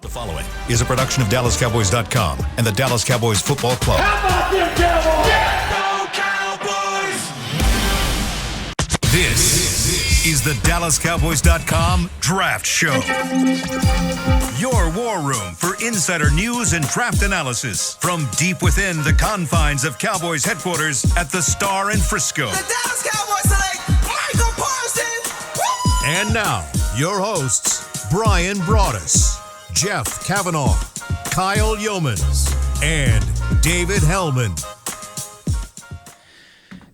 The following is a production of DallasCowboys.com and the Dallas Cowboys Football Club. How about them Cowboys? Yeah, go Cowboys! This is the DallasCowboys.com Draft Show. Your war room for insider news and draft analysis from deep within the confines of Cowboys headquarters at the Star in Frisco. The Dallas Cowboys select Michael Parsons! Woo! And now, your hosts, Bryan Broaddus, Jeff Cavanaugh, Kyle Youmans, and David Hellman.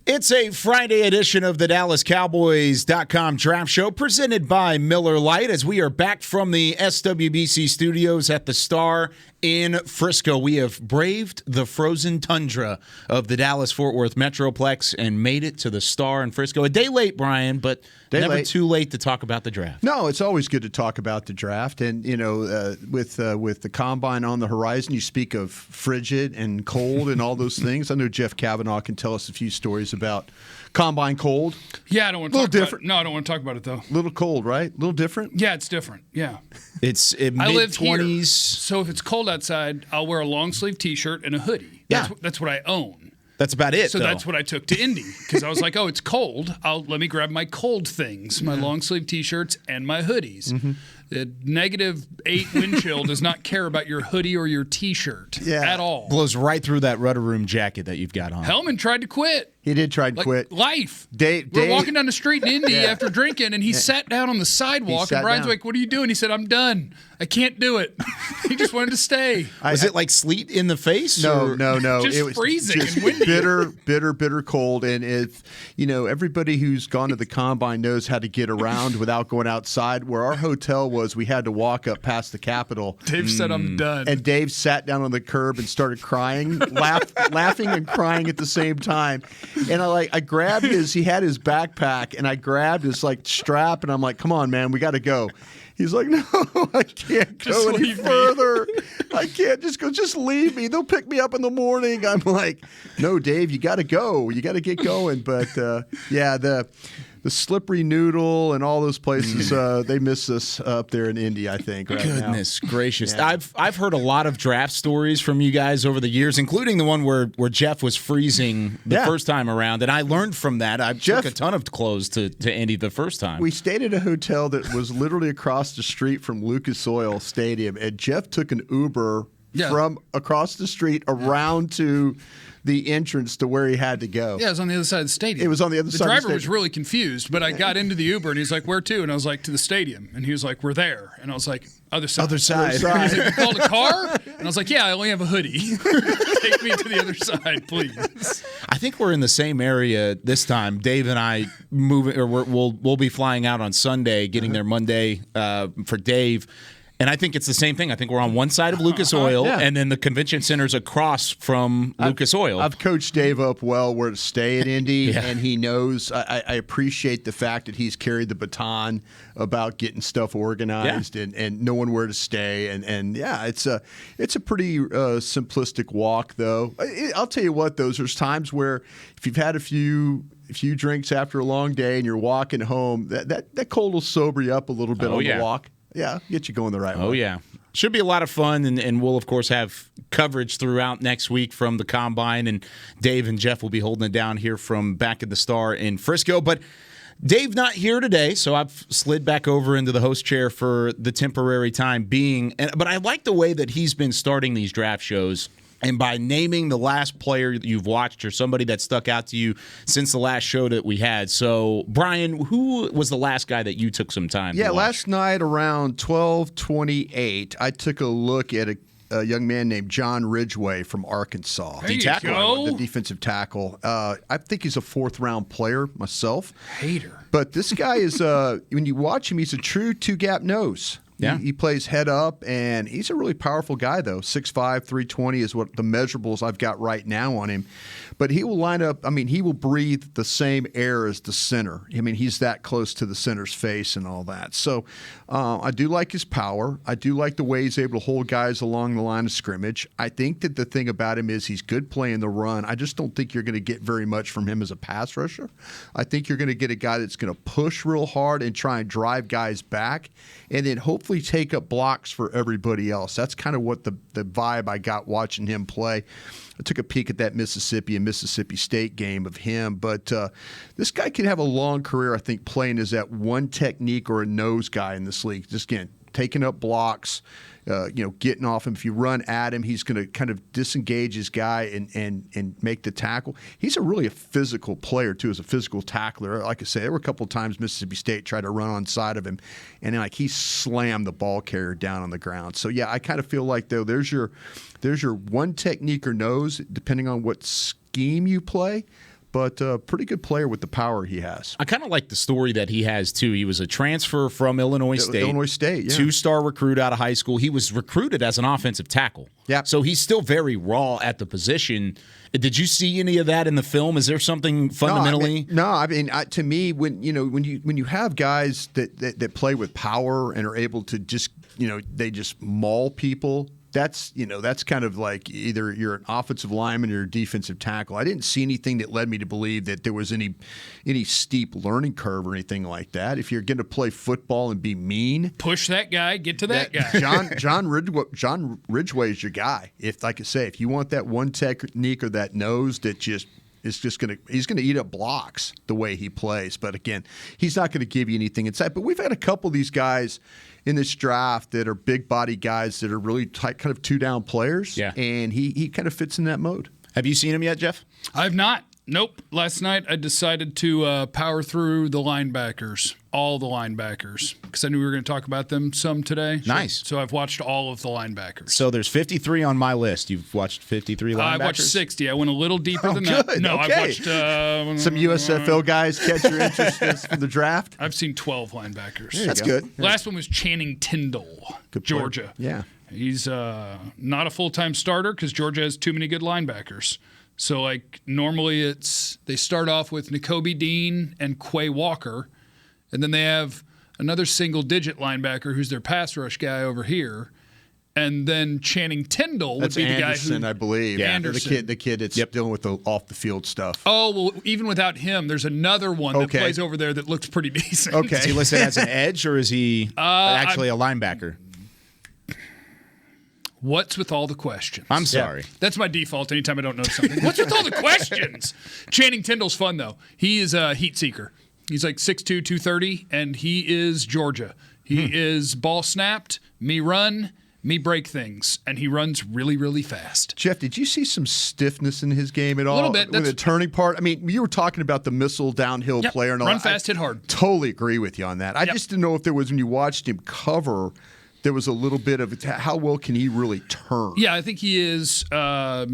It's a Friday edition of the DallasCowboys.com Draft Show presented by Miller Lite as we are back from the SWBC studios at the Star in Frisco. We have braved the frozen tundra of the Dallas-Fort Worth Metroplex and made it to the Star in Frisco. A day late, Brian, but never too late to talk about the draft. No, it's always good to talk about the draft. And, you know, with the Combine on the horizon, you speak of frigid and cold and all those things. I know Jeff Cavanaugh can tell us a few stories about Combine cold. Yeah, I don't want to talk about it. No, I don't want to talk about it, though. A little cold, right? A little different? Yeah, it's different. Yeah. It's I lived here, mid-20s. so if it's cold outside, I'll wear a long-sleeve T-shirt and a hoodie. That's what I own. That's about it, So though. that's what I took to Indy because I was like, oh, it's cold. Let me grab my cold things, my long-sleeve T-shirts and my hoodies. Mm-hmm. The -8 wind chill does not care about your hoodie or your T-shirt at all. Blows right through that Rudder Room jacket that you've got on. Hellman tried to quit. He did try to quit. Life. Dave, We're walking down the street in Indy after drinking, and he sat down on the sidewalk, and Brian's like, what are you doing? He said, I'm done. I can't do it. He just wanted to stay. Was it like sleet in the face? No. Just it was freezing just and windy. bitter cold. And if, you know, everybody who's gone to the Combine knows how to get around without going outside. Where our hotel was, we had to walk up past the Capitol. Dave said, I'm done. And Dave sat down on the curb and started crying, laughing and crying at the same time. And I grabbed he had his backpack, and I grabbed his strap, and I'm like, come on, man, we got to go. He's like, no, I can't go any further. I can't just leave me. They'll pick me up in the morning. I'm like, no, Dave, you got to go. You got to get going. But the Slippery Noodle and all those places, they miss us up there in Indy, I think. Goodness gracious. Yeah. I've heard a lot of draft stories from you guys over the years, including the one where Jeff was freezing the first time around, and I learned from that. I took a ton of clothes to Indy the first time. We stayed at a hotel that was literally across the street from Lucas Oil Stadium, and Jeff took an Uber from across the street around to the entrance to where he had to go. Yeah, it was on the other side of the stadium. It was on the other side of the driver stadium. was really confused, but I got into the Uber, and he's like, where to? And I was like, to the stadium. And he was like, we're there. And I was like, other side. Other side. He's like, you called a car? And I was like, yeah, I only have a hoodie. Take me to the other side, please. I think we're in the same area this time. Dave and I we'll be flying out on Sunday, getting there Monday for Dave. And I think it's the same thing. I think we're on one side of Lucas Oil, and then the convention center's across from Lucas Oil. I've coached Dave up well where to stay at Indy, and he knows. I appreciate the fact that he's carried the baton about getting stuff organized and knowing where to stay. And it's a pretty simplistic walk, though. I'll tell you what, though, there's times where if you've had a few drinks after a long day and you're walking home, that cold will sober you up a little bit on the walk. Yeah, get you going the right way. Oh, yeah. Should be a lot of fun, and we'll, of course, have coverage throughout next week from the Combine, and Dave and Jeff will be holding it down here from back at the Star in Frisco. But Dave not here today, so I've slid back over into the host chair for the temporary time being. But I like the way that he's been starting these draft shows. And by naming the last player that you've watched or somebody that stuck out to you since the last show that we had. So, Brian, who was the last guy that you took some time to watch? Last night around 12:28, I took a look at a young man named John Ridgeway from Arkansas. There you go. The defensive tackle. I think he's a fourth-round player myself. Hater. But this guy is, when you watch him, he's a true two-gap nose. Yeah. He plays head up, and he's a really powerful guy, though. 6'5", 320 is what the measurables I've got right now on him. But he will line up, he will breathe the same air as the center. He's that close to the center's face and all that. So I do like his power. I do like the way he's able to hold guys along the line of scrimmage. I think that the thing about him is he's good playing the run. I just don't think you're going to get very much from him as a pass rusher. I think you're going to get a guy that's going to push real hard and try and drive guys back, and then hopefully hopefully take up blocks for everybody else. That's kind of what the vibe I got watching him play. I took a peek at that Mississippi and Mississippi State game of him, but this guy could have a long career, I think, playing as that one technique or a nose guy in this league. Just, again, taking up blocks, getting off him. If you run at him, he's going to kind of disengage his guy and make the tackle. He's a physical player, too, as a physical tackler. Like I say, there were a couple of times Mississippi State tried to run on side of him, and then, he slammed the ball carrier down on the ground. So, yeah, I kind of feel like, though, there's your one technique or nose, depending on what scheme you play. But a pretty good player with the power he has. I kind of like the story that he has, too. He was a transfer from Illinois State. Illinois State, yeah. 2-star recruit out of high school. He was recruited as an offensive tackle. Yeah. So he's still very raw at the position. Did you see any of that in the film? Is there something fundamentally? To me, when you have guys that play with power and are able to just, they just maul people, that's kind of like either you're an offensive lineman or you're a defensive tackle. I didn't see anything that led me to believe that there was any steep learning curve or anything like that. If you're going to play football and be mean, push that guy, get to that guy. John Ridgeway is your guy. If, like I say, if you want that one technique or that nose that just he's going to eat up blocks the way he plays. But again, he's not going to give you anything inside. But we've had a couple of these guys in this draft that are big body guys that are really tight, kind of 2-down players. Yeah. And he kind of fits in that mode. Have you seen him yet, Jeff? I've not. Nope. Last night I decided to power through the linebackers, all the linebackers, because I knew we were going to talk about them some today. Nice. So I've watched all of the linebackers. So there's 53 on my list. You've watched 53 linebackers? I watched 60. I went a little deeper than that. Good. No, Okay. I watched Some USFL guys catch your interest from the draft. I've seen 12 linebackers. That's good. Last one was Channing Tyndall, Georgia. Yeah. He's not a full-time starter because Georgia has too many good linebackers. So, normally they start off with Nakobe Dean and Quay Walker, and then they have another single-digit linebacker who's their pass rush guy over here, and then Channing Tyndall would be the Anderson, guy who... I believe. Yeah. The kid that's dealing with the off-the-field stuff. Oh, well, even without him, there's another one that plays over there that looks pretty decent. Okay. Is he listed as an edge or is he actually a linebacker? What's with all the questions? I'm sorry. That's my default anytime I don't know something. What's with all the questions? Channing Tyndall's fun, though. He is a heat seeker. He's 6'2", 230, and he is Georgia. He is ball snapped, me run, me break things, and he runs really, really fast. Jeff, did you see some stiffness in his game at all? A little bit. With the turning part? I mean, you were talking about the missile downhill player. And all run that. fast, hit hard. Totally agree with you on that. I just didn't know if there was, when you watched him cover, there was a little bit of how well can he really turn? Yeah, I think he is. I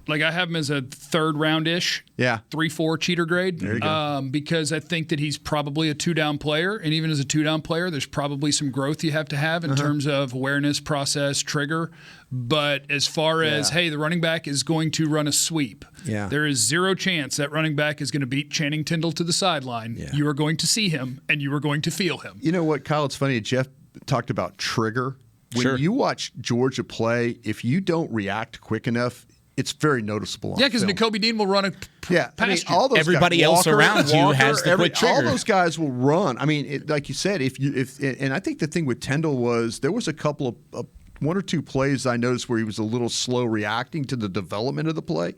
have him as a third round-ish. Yeah. 3-4 cheater grade. There you go. Because I think that he's probably a 2-down player, and even as a 2-down player, there's probably some growth you have to have in terms of awareness, process, trigger. But as far as the running back is going to run a sweep, there is zero chance that running back is going to beat Channing Tyndall to the sideline. Yeah. You are going to see him, and you are going to feel him. You know what, Kyle? It's funny. Jeff talked about trigger. When you watch Georgia play, if you don't react quick enough, it's very noticeable. Yeah, because Nakobe Dean will run past you. All those everybody guys, else Walker, around you has the quick trigger. All those guys will run. I mean, like you said, and I think the thing with Tyndall was there was a couple of one or two plays I noticed where he was a little slow reacting to the development of the play.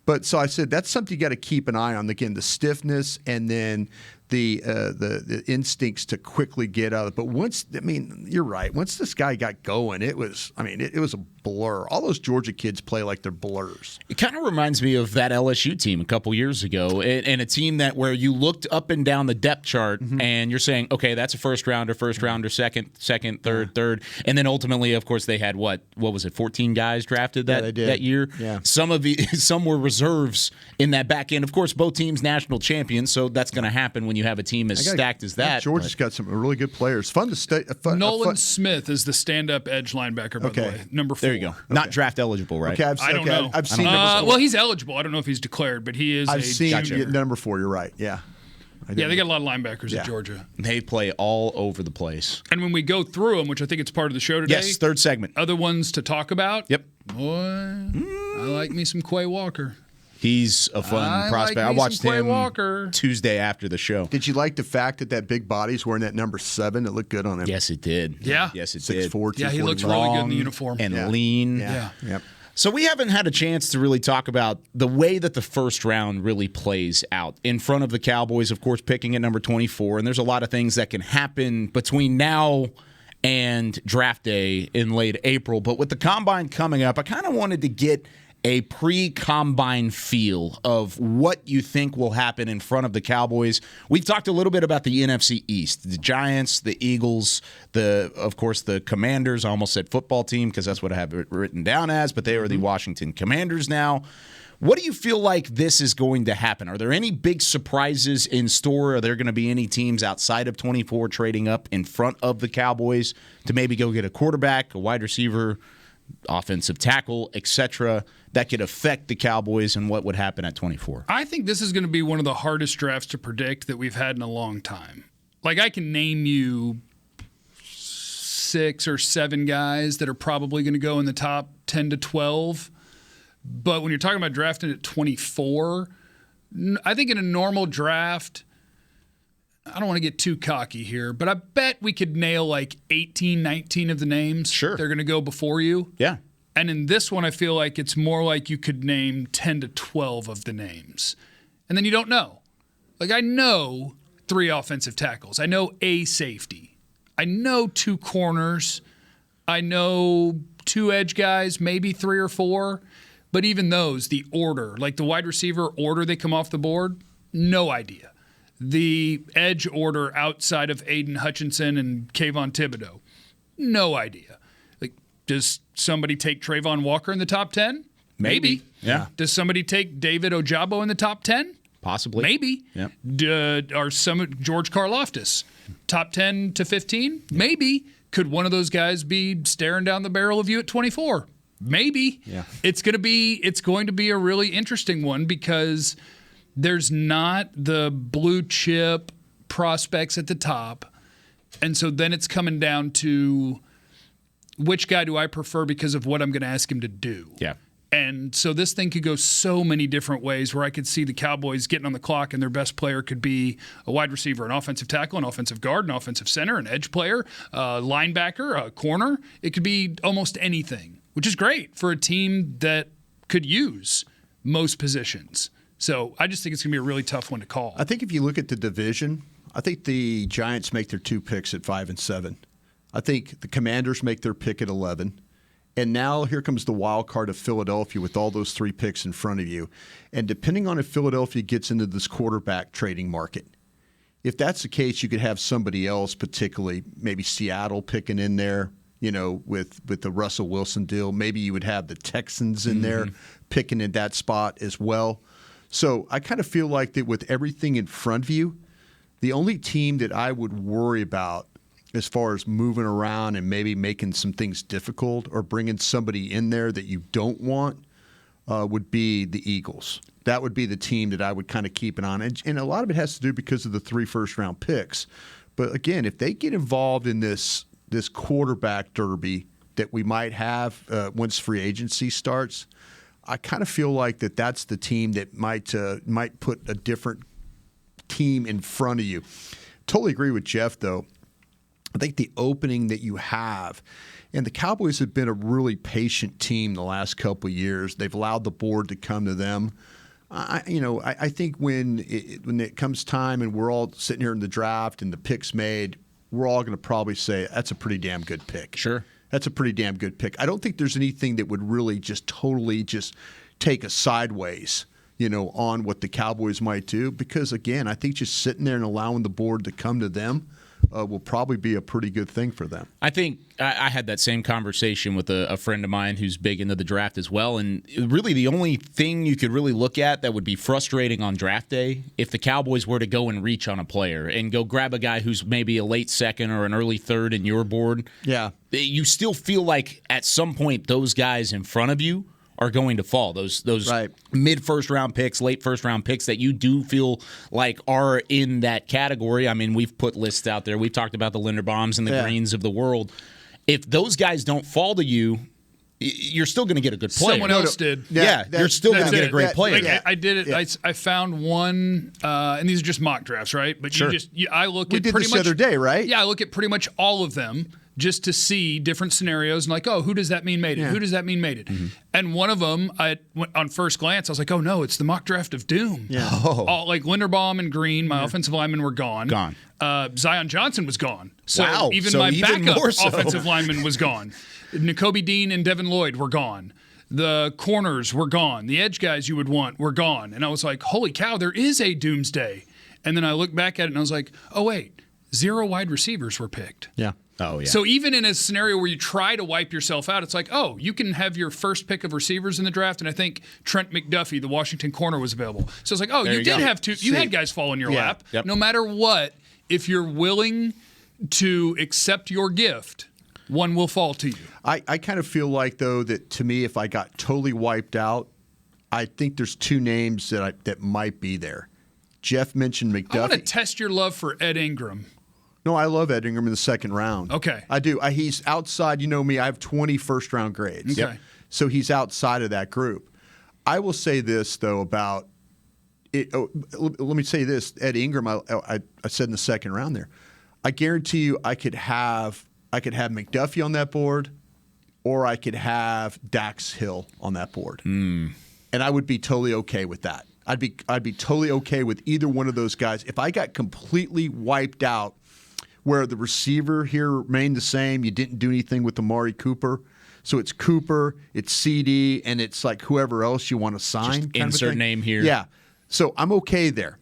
But so I said that's something you got to keep an eye on. Again, the stiffness and then the instincts to quickly get out of it. But you're right. Once this guy got going, it was a blur. All those Georgia kids play like they're blurs. It kind of reminds me of that LSU team a couple years ago, and a team where you looked up and down the depth chart, and you're saying, okay, that's a first rounder, second, third, and then ultimately, of course, they had what was it, 14 guys drafted that year? Yeah. Some were reserves in that back end. Of course, both teams national champions, so that's going to happen when you have a team as stacked as that. Georgia's got some really good players. Fun to stay. Nolan Smith is the stand-up edge linebacker, by the way, number 4. There you go. Not draft eligible, right? Okay, I don't know. I've seen well, he's eligible. I don't know if he's declared, but he is. I've seen gotcha. number 4. You're right. Yeah. Yeah, they got a lot of linebackers at Georgia. They play all over the place. And when we go through them, which I think it's part of the show today. Yes, third segment. Other ones to talk about. Yep. Boy, I like me some Quay Walker. He's a fun prospect. I watched him Tuesday after the show. Did you like the fact that big body's wearing that number 7? It looked good on him. Yes, it did. Yeah. Yes, it did. 6'4", Yeah, he looks really good in the uniform. And lean. Yeah. Yep. So we haven't had a chance to really talk about the way that the first round really plays out in front of the Cowboys, of course, picking at number 24. And there's a lot of things that can happen between now and draft day in late April. But with the Combine coming up, I kind of wanted to get a pre-Combine feel of what you think will happen in front of the Cowboys. We've talked a little bit about the NFC East, the Giants, the Eagles, of course, the Commanders. I almost said football team because that's what I have it written down as, but they are the Washington Commanders now. What do you feel like this is going to happen? Are there any big surprises in store? Are there going to be any teams outside of 24 trading up in front of the Cowboys to maybe go get a quarterback, a wide receiver, offensive tackle, etc., that could affect the Cowboys and what would happen at 24? I think this is going to be one of the hardest drafts to predict that we've had in a long time. Like, I can name you 6 or 7 guys that are probably going to go in the top 10 to 12. But when you're talking about drafting at 24, I think in a normal draft, I don't want to get too cocky here, but I bet we could nail like 18, 19 of the names. Sure. They're going to go before you. Yeah. And in this one, I feel like it's more like you could name 10 to 12 of the names. And then you don't know. Like, I know 3 offensive tackles. I know a safety. I know 2 corners. I know 2 edge guys, maybe 3 or 4. But even those, the order, like the wide receiver order they come off the board, no idea. The edge order outside of Aiden Hutchinson and Kayvon Thibodeau, no idea. Like, does somebody take Trayvon Walker in the top 10? Maybe. Yeah. Does somebody take David Ojabo in the top 10? Possibly. Maybe. Yep. Are some George Karlaftis top 10 to 15? Maybe. Could one of those guys be staring down the barrel of you at 24? Maybe. Yeah. It's going to be a really interesting one because there's not the blue chip prospects at the top. And so then it's coming down to which guy do I prefer because of what I'm going to ask him to do. Yeah. And so this thing could go so many different ways where I could see the Cowboys getting on the clock and their best player could be a wide receiver, an offensive tackle, an offensive guard, an offensive center, an edge player, a linebacker, a corner. It could be almost anything, which is great for a team that could use most positions. So I just think it's going to be a really tough one to call. I think if you look at the division, I think the Giants make their 2 picks at 5 and 7. I think the Commanders make their pick at 11. And now here comes the wild card of Philadelphia with all those 3 picks in front of you. And depending on if Philadelphia gets into this quarterback trading market, if that's the case, you could have somebody else, particularly maybe Seattle picking in there, with the Russell Wilson deal. Maybe you would have the Texans in there picking in that spot as well. So I kind of feel like that with everything in front of you, the only team that I would worry about as far as moving around and maybe making some things difficult or bringing somebody in there that you don't want would be the Eagles. That would be the team that I would kind of keep an eye on. And a lot of it has to do because of the 3 first-round picks. But, again, if they get involved in this quarterback derby that we might have once free agency starts, I kind of feel like that's the team that might put a different team in front of you. Totally agree with Jeff, though. I think the opening that you have, and the Cowboys have been a really patient team the last couple of years. They've allowed the board to come to them. I think when it comes time and we're all sitting here in the draft and the pick's made, we're all going to probably say that's a pretty damn good pick. Sure. That's a pretty damn good pick. I don't think there's anything that would really just totally just take us sideways, on what the Cowboys might do. Because, again, I think just sitting there and allowing the board to come to them will probably be a pretty good thing for them. I think I had that same conversation with a friend of mine who's big into the draft as well, and really the only thing you could really look at that would be frustrating on draft day if the Cowboys were to go and reach on a player and go grab a guy who's maybe a late second or an early third in your board. Yeah. You still feel like at some point those guys in front of you are going to fall. Those right. mid-first round picks, late first-round picks that you do feel like are in that category. I mean, we've put lists out there. We've talked about the Linderbaums and the Greens of the world. If those guys don't fall to you, you're still going to get a good player. Someone else did. Yeah, you're still going to get a great player. Like, I did it. Yeah. I found one, and these are just mock drafts, right? But Sure. I look We at did pretty this much the other day, right? Yeah, I look at pretty much all of them just to see different scenarios and like, oh, who does that mean made it? Yeah. Who does that mean made it? Mm-hmm. And one of them, on first glance, I was like, oh no, it's the mock draft of doom. Yeah. All, like Linderbaum and Green, my offensive linemen were gone. Gone. Zion Johnson was gone. So Wow. even So my even backup more so. offensive lineman was gone. N'Kobe Dean and Devin Lloyd were gone. The corners were gone. The edge guys you would want were gone. And I was like, holy cow, there is a doomsday. And then I looked back at it and I was like, oh, wait, 0 wide receivers were picked. Yeah. Oh, yeah. So even in a scenario where you try to wipe yourself out, it's like, oh, you can have your first pick of receivers in the draft. And I think Trent McDuffie, the Washington corner, was available. So it's like, oh, There you you did go. have two. You had guys fall in your Yeah. lap. Yep. No matter what, if you're willing to accept your gift, one will fall to you. I kind of feel like, though, that to me, if I got totally wiped out, I think there's 2 names that might be there. Jeff mentioned McDuffie. I want to test your love for Ed Ingram. No, I love Ed Ingram in the second round. Okay. I do. He's outside. You know me. I have 20 first-round grades. Okay. Yep. So he's outside of that group. I will say this, though, about it. Oh, let me say this. Ed Ingram, I said in the second round there, I guarantee you I could have McDuffie on that board, or I could have Dax Hill on that board. And I would be totally okay with that. I'd be totally okay with either one of those guys. If I got completely wiped out, where the receiver here remained the same, you didn't do anything with Amari Cooper. So it's Cooper, it's CD, and it's like whoever else you want to sign. Just kind of a insert thing. name here. Yeah. So I'm okay there.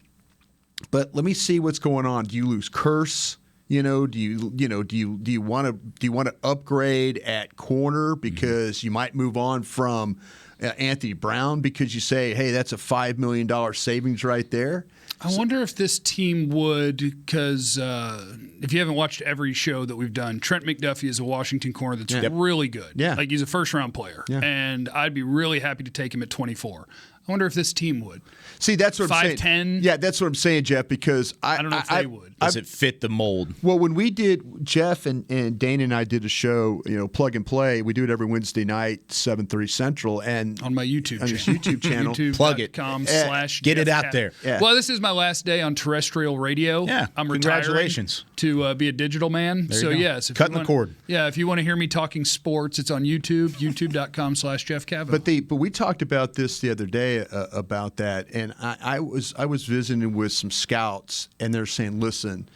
But let me see what's going on. Do you lose Curse? Do you want to upgrade at corner because you might move on from Anthony Brown because you say, hey, that's a $5 million savings right there? I wonder if this team would, because if you haven't watched every show that we've done, Trent McDuffie is a Washington corner that's really good. Yeah. Like he's a first-round player. Yeah. And I'd be really happy to take him at 24. I wonder if this team would. See, that's what I'm saying. 5'10"? Yeah, that's what I'm saying, Jeff, because I don't know if they would. Does it fit the mold? Well, when we did, Jeff and Dana and I did a show, Plug and Play. We do it every Wednesday night, 7:30 Central, and On my YouTube on channel. his YouTube channel. Plug it. YouTube.com/. Get it Jeff out there. Yeah. Well, this is my last day on terrestrial radio. Yeah, I'm retiring congratulations. to be a digital man. There you So, go. yes. If Cutting you the cord. Yeah, if you want to hear me talking sports, it's on YouTube, youtube.com/Jeff Cavanaugh. But we talked about this the other day about that, and I was visiting with some scouts, and they're saying, listen,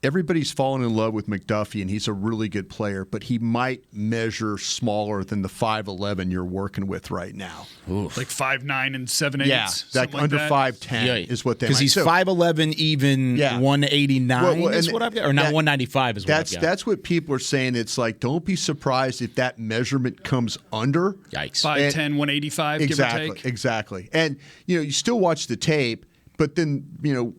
everybody's fallen in love with McDuffie, and he's a really good player, but he might measure smaller than the 5'11" you're working with right now. like 5'9" and 7'8". Yeah, something under that. 5'10" is what they because might. he's So 5'11", even Yeah. 189 Well, is and what I've got, or not 195 is what I've got. That's what people are saying. It's like, don't be surprised if that measurement comes under. Yikes! 5'10", 185, give or take. Exactly. And you still watch the tape, but then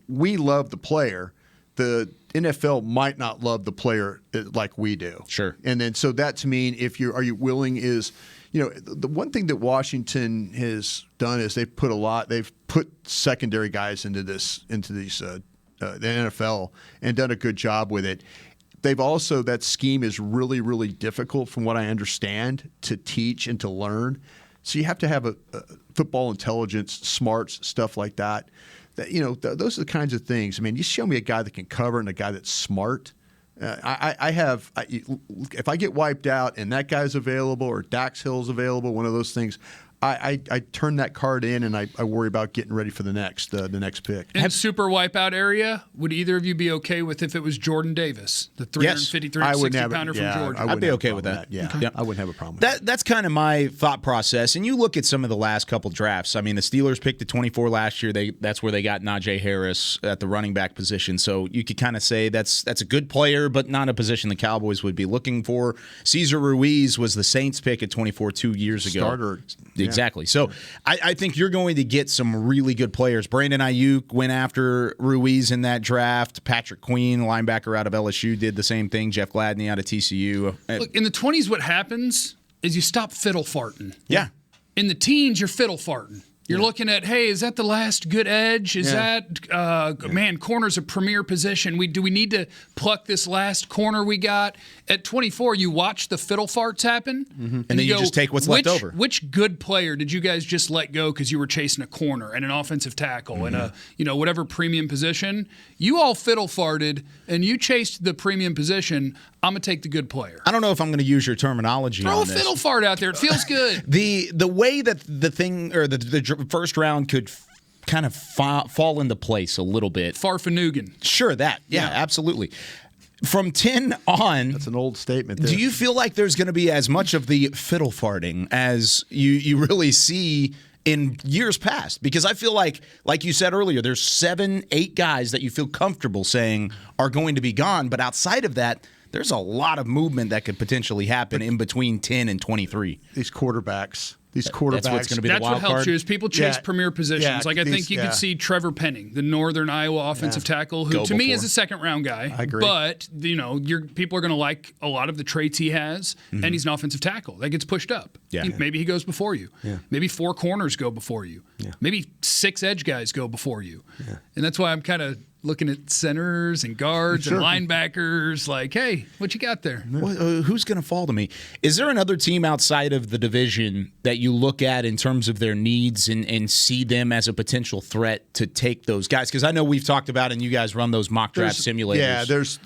we love the player. The NFL might not love the player like we do. Sure. And then so that to mean are you willing is the one thing that Washington has done is they've put secondary guys into these the NFL and done a good job with it. They've also, that scheme is really, really difficult from what I understand to teach and to learn. So you have to have a football intelligence, smarts, stuff like that. Those are the kinds of things. I mean, you show me a guy that can cover and a guy that's smart. If I get wiped out and that guy's available or Dax Hill's available, one of those things, I turn that card in and I worry about getting ready for the next pick. In super wipeout area, would either of you be okay with if it was Jordan Davis, the 350, 360-pounder from Georgia? I'd be okay with that. Yeah, Okay. I wouldn't have a problem with that. That's kind of my thought process. And you look at some of the last couple drafts. I mean, the Steelers picked at 24 last year. That's where they got Najee Harris at the running back position. So you could kind of say that's a good player, but not a position the Cowboys would be looking for. Cesar Ruiz was the Saints pick at 24 2 years ago. Starter. Exactly. So I think you're going to get some really good players. Brandon Ayuk went after Ruiz in that draft. Patrick Queen, linebacker out of LSU, did the same thing. Jeff Gladney out of TCU. Look, in the 20s, what happens is you stop fiddle farting. Yeah. In the teens, you're fiddle farting. You're looking at, hey, is that the last good edge? Is that, man, corner's a premier position. Do we need to pluck this last corner we got? At 24, you watch the fiddle farts happen. And then you just take what's left over. Which good player did you guys just let go because you were chasing a corner and an offensive tackle and a whatever premium position? You all fiddle farted and you chased the premium position. I'm going to take the good player. I don't know if I'm going to use your terminology Throw on a this. fiddle fart out there. It feels good. The way that the thing or the first round could kind of fall into place a little bit. Farfanugan. Sure, that. Yeah, absolutely. From 10 on, That's an old statement there. do you feel like there's going to be as much of the fiddle farting as you really see in years past? Because I feel like you said earlier, there's 7, 8 guys that you feel comfortable saying are going to be gone. But outside of that, there's a lot of movement that could potentially happen in between 10 and 23. These quarterbacks. That's what's going to be That's the wild what helps card. you is people chase Yeah. premier positions. Yeah, Like I think you could see Trevor Penning, the Northern Iowa offensive tackle, who Go to me before. is a second round guy. I agree. But people are going to like a lot of the traits he has, and he's an offensive tackle that gets pushed up. Yeah. Maybe he goes before you. Yeah. Maybe 4 corners go before you. Yeah. Maybe 6 edge guys go before you. And that's why I'm kind of looking at centers and guards Sure. and linebackers. Like, hey, what you got there? Well, who's going to fall to me? Is there another team outside of the division that you look at in terms of their needs and see them as a potential threat to take those guys? Because I know we've talked about and you guys run those mock draft simulators. Yeah, there's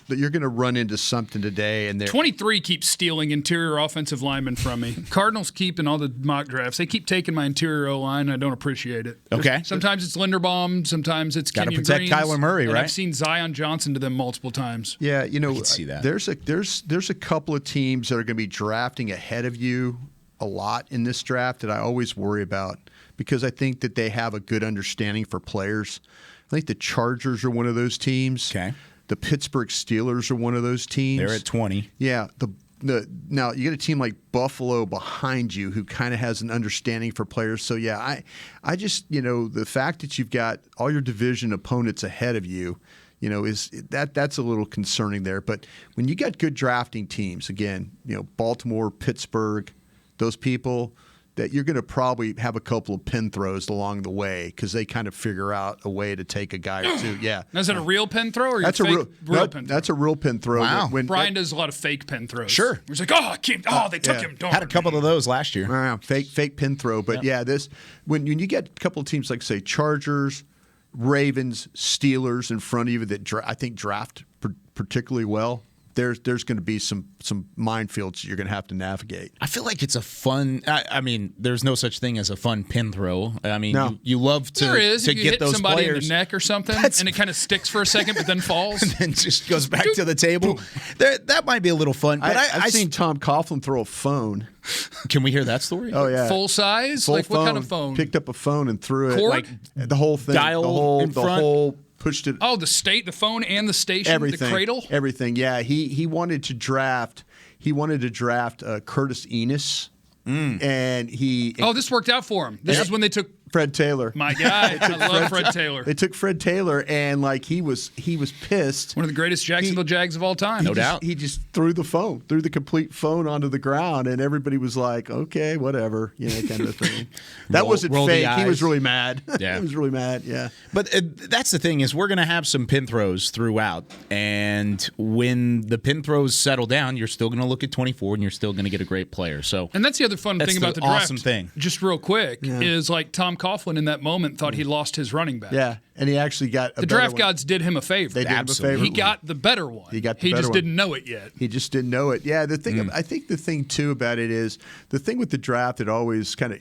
you're going to run into something today, and 23 keeps stealing interior offensive linemen from me. Cardinals keep in all the mock drafts. They keep taking my interior O-line. I don't appreciate it. Okay. Sometimes it's Linderbaum. Sometimes it's Gotta Kenyon protect Greens. Kyler Murray, and right? I've seen Zion Johnson to them multiple times. Yeah, could see that. There's a couple of teams that are going to be drafting ahead of you a lot in this draft that I always worry about because I think that they have a good understanding for players. I think the Chargers are one of those teams. Okay. The Pittsburgh Steelers are one of those teams. They're at 20. Yeah. Now you get a team like Buffalo behind you who kind of has an understanding for players. So yeah, I just the fact that you've got all your division opponents ahead of you, that's a little concerning there. But when you got good drafting teams, again, Baltimore, Pittsburgh, those people, that you're going to probably have a couple of pin throws along the way because they kind of figure out a way to take a guy or two. Yeah. Now, is that a real pin throw or That's a real pin throw? That's a real pin throw. Wow. Brian does a lot of fake pin throws. Sure. He's like, they took him. Darn Had a couple of those last year. Fake pin throw. But this when you get a couple of teams like say Chargers, Ravens, Steelers in front of you that I think draft particularly well. There's going to be some minefields you're going to have to navigate. I feel like it's a fun. I mean, there's no such thing as a fun pin throw. I mean, No. you love to There is. to If you get hit those somebody players. in the neck or something, and it kind of sticks for a second, but then falls. and then just goes back to the table. That might be a little fun. But I've seen Tom Coughlin throw a phone. Can we hear that story? Oh yeah, Full size? Full Like what kind of phone? Picked up a phone and threw it. Cord? Like the whole thing. Dial in the front? whole pushed it. Oh, the phone and the station, Everything. the cradle? Everything. Yeah, he wanted to draft. He wanted to draft Curtis Enos, and he. Oh, this worked out for him. This is when they took Fred Taylor. my guy. I love Fred Taylor. They took Fred Taylor, and he was pissed. One of the greatest Jacksonville Jags of all time. No doubt. He just threw the complete phone onto the ground, and everybody was like, "Okay, whatever," kind of thing. That wasn't roll the fake. He eyes. was really mad. Yeah. He was really mad. Yeah. But that's the thing is we're going to have some pin throws throughout, and when the pin throws settle down, you're still going to look at 24, and you're still going to get a great player. So, And that's the other fun That's thing the about the draft. awesome thing. Just real quick, is like Tom Coughlin in that moment thought he lost his running back. Yeah, and he actually got a The better draft one. gods did him a favor. They did him a Absolutely. favor. He got the better one. He got the He better just one. didn't know it yet. He just didn't know it. Yeah, the thing. I think the thing too about it is the thing with the draft that always kind of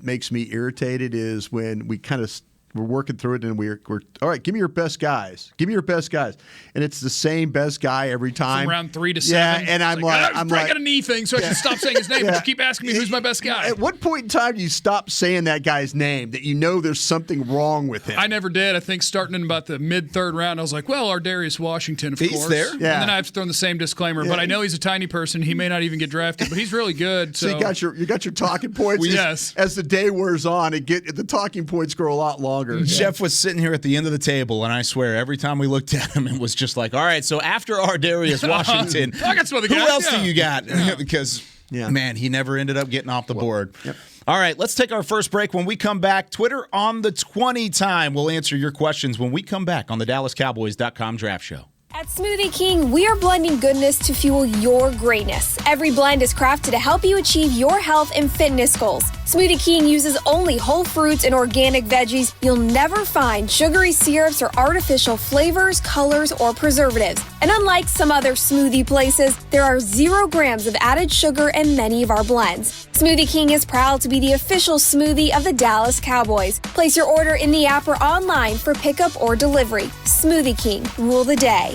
makes me irritated is when we kind of we're working through it and we're all right. Give me your best guys. Give me your best guys, and it's the same best guy every time. From round 3 to 7. Yeah, and I'm like, I got a knee thing, so I should stop saying his name. But you keep asking me who's my best guy. At what point in time do you stop saying that guy's name that you know there's something wrong with him? I never did. I think starting in about the mid-third round, I was like, well, our Darius Washington, of He's course. there. Yeah. And then I have to throw in the same disclaimer, but I know he's a tiny person. He may not even get drafted, but he's really good. So So, you got your talking points. Yes. As the day wears on, the talking points grow a lot longer. Jeff was sitting here at the end of the table, and I swear every time we looked at him, it was just like, all right, so after our Darius Washington, I got some other who guys, else yeah. do you got? Because, Yeah. man, he never ended up getting off the board. Yep. All right, let's take our first break. When we come back, Twitter on the 20 time. We'll answer your questions when we come back on the DallasCowboys.com Draft Show. At Smoothie King, we are blending goodness to fuel your greatness. Every blend is crafted to help you achieve your health and fitness goals. Smoothie King uses only whole fruits and organic veggies. You'll never find sugary syrups or artificial flavors, colors, or preservatives. And unlike some other smoothie places, there are 0 grams of added sugar in many of our blends. Smoothie King is proud to be the official smoothie of the Dallas Cowboys. Place your order in the app or online for pickup or delivery. Smoothie King, rule the day.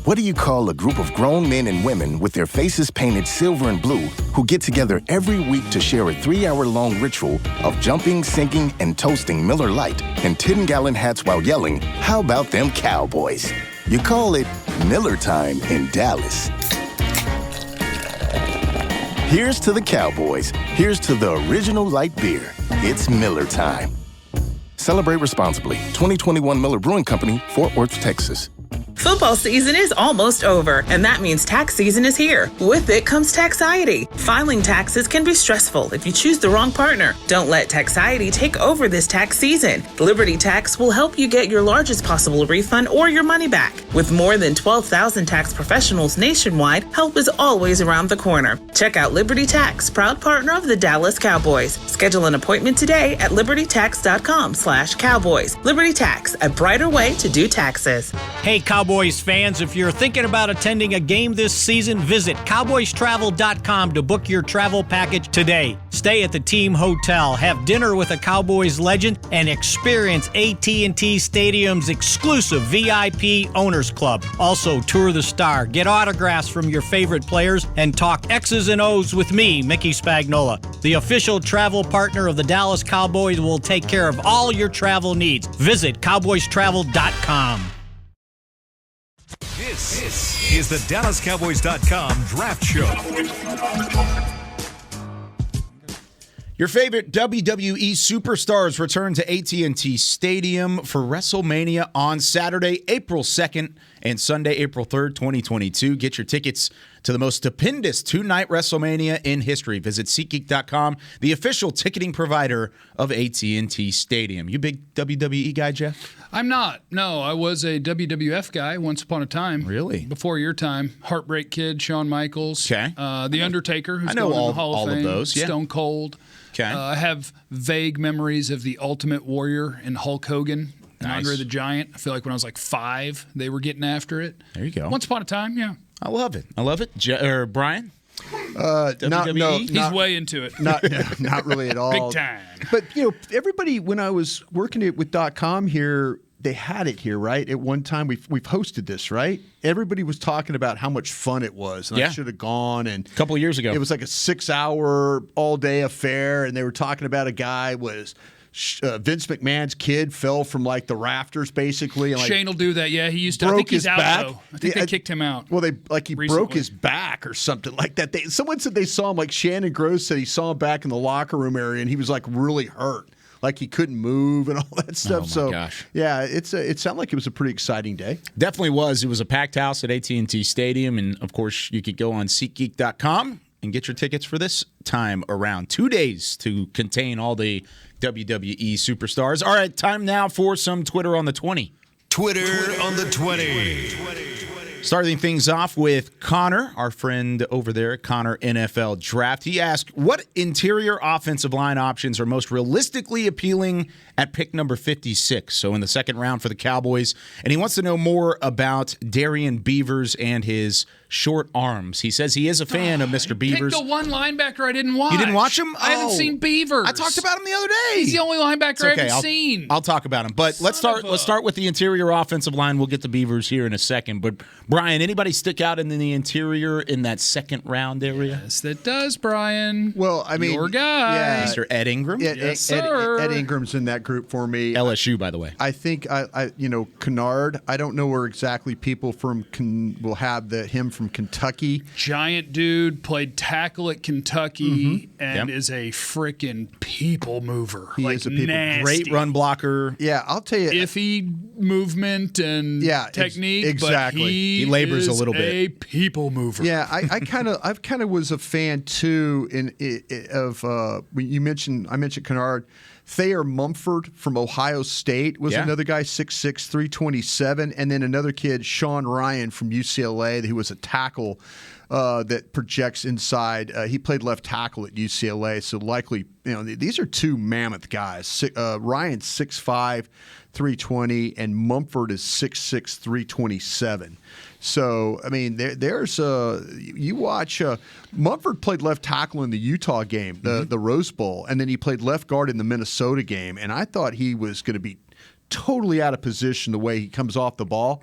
What do you call a group of grown men and women with their faces painted silver and blue who get together every week to share a 3-hour-long ritual of jumping, singing, and toasting Miller Lite in 10-gallon hats while yelling, "How about them Cowboys?" You call it Miller Time in Dallas. Here's to the Cowboys. Here's to the original light beer. It's Miller Time. Celebrate responsibly. 2021 Miller Brewing Company, Fort Worth, Texas. Football season is almost over, and that means tax season is here. With it comes taxiety. Filing taxes can be stressful if you choose the wrong partner. Don't let taxiety take over this tax season. Liberty Tax will help you get your largest possible refund or your money back. With more than 12,000 tax professionals nationwide, help is always around the corner. Check out Liberty Tax, proud partner of the Dallas Cowboys. Schedule an appointment today at libertytax.com/cowboys. Liberty Tax, a brighter way to do taxes. Hey, Cowboys fans, if you're thinking about attending a game this season, visit cowboystravel.com to book your travel package today. Stay at the team hotel, have dinner with a Cowboys legend, and experience AT&T Stadium's exclusive VIP Owners Club. Also, tour the Star, get autographs from your favorite players, and talk X's and O's with me, Mickey Spagnola. The official travel partner of the Dallas Cowboys will take care of all your travel needs. Visit cowboystravel.com. This is the DallasCowboys.com Draft Show. Your favorite WWE superstars return to AT&T Stadium for WrestleMania on Saturday, April 2nd and Sunday, April 3rd, 2022. Get your tickets to the most stupendous two-night WrestleMania in history. Visit SeatGeek.com, the official ticketing provider of AT&T Stadium. You big WWE guy, Jeff? I'm not. No, I was a WWF guy once upon a time. Really? Before your time. Heartbreak Kid, Shawn Michaels. Okay. The Undertaker, who's I know going in all, the Hall all of Fame. of those. Yeah. Stone Cold. Okay. I have vague memories of the Ultimate Warrior and Hulk Hogan and Nice. Andre the Giant. I feel like when I was like 5, they were getting after it. There you go. Once upon a time, yeah. I love it. I love it. Brian? He's way into it. Not really at all. Big time. But, everybody, when I was working it with .com here, they had it here, right? At one time, we've hosted this, right? Everybody was talking about how much fun it was, and Yeah. I should have gone. And A couple of years ago. it was like a 6-hour all-day affair, and they were talking about a guy was Vince McMahon's kid fell from like the rafters, basically. And, like, Shane will do that. Yeah, he used to. I broke think he's his out, back. though. I think they kicked him out. Well, he broke recently. his back or something like that. Someone said they saw him, like Shannon Gross said he saw him back in the locker room area, and he was like really hurt. Like he couldn't move and all that stuff. Oh, my gosh. Yeah, it sounded like it was a pretty exciting day. Definitely was. It was a packed house at AT&T Stadium, and of course, you could go on SeatGeek.com and get your tickets for this time around. 2 days to contain all the WWE superstars. All right, time now for some Twitter on the 20. Twitter on the 20. Starting things off with Connor, our friend over there at Connor NFL Draft. He asked, what interior offensive line options are most realistically appealing at pick number 56? So in the second round for the Cowboys. And he wants to know more about Darian Beavers and his short arms. He says he is a fan of Mr. Beavers. Pick the one linebacker I didn't watch. You didn't watch him? I haven't seen Beavers. I talked about him the other day. He's the only linebacker I haven't I'll, seen. I'll talk about him. But let's start with the interior offensive line. We'll get to Beavers here in a second. But Brian, anybody stick out in the interior in that second round area? Yes, that does, Brian. Well, I mean, your guy. yeah. Mr. Ed Ingram? Yes, sir. Ed Ingram's in that group for me. LSU, by the way. I think Kennard. I don't know where exactly people will have him from Kentucky. Giant dude, played tackle at Kentucky, and Yep. is a freaking people mover. He like is a people- nasty. Great run blocker. Yeah, I'll tell you. Iffy movement and Yeah, technique, exactly. but he He labors a little bit. A people mover. Yeah, I kind of was a fan too of when I mentioned Kennard. Thayer Mumford from Ohio State was another guy, 6'6", 327, and then another kid, Sean Ryan from UCLA, who was a tackle that projects inside. He played left tackle at UCLA, so likely, these are two mammoth guys. Ryan's 6'5", 320, and Mumford is 6'6", 327. So, I mean, there's you watch Mumford played left tackle in the Utah game, the Rose Bowl, and then he played left guard in the Minnesota game, and I thought he was going to be totally out of position the way he comes off the ball.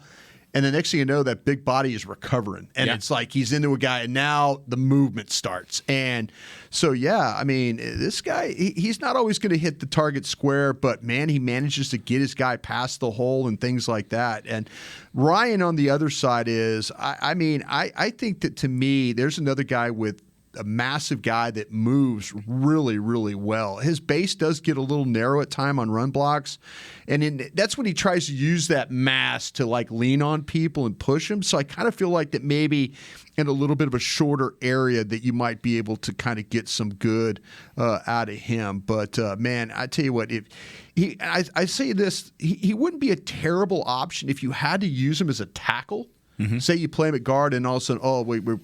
And the next thing you know, that big body is recovering. And it's like he's into a guy, and now the movement starts. And so, I mean, this guy, he's not always going to hit the target square, but, man, he manages to get his guy past the hole and things like that. And Ryan on the other side is, I think that, to me, there's another guy with a massive guy that moves really, really well. His base does get a little narrow at time on run blocks, and that's when he tries to use that mass to lean on people and push them. So I kind of feel like that maybe in a little bit of a shorter area that you might be able to kind of get some good out of him. But man, I tell you what, I say this, he wouldn't be a terrible option if you had to use him as a tackle. Mm-hmm. Say you play him at guard and all of a sudden,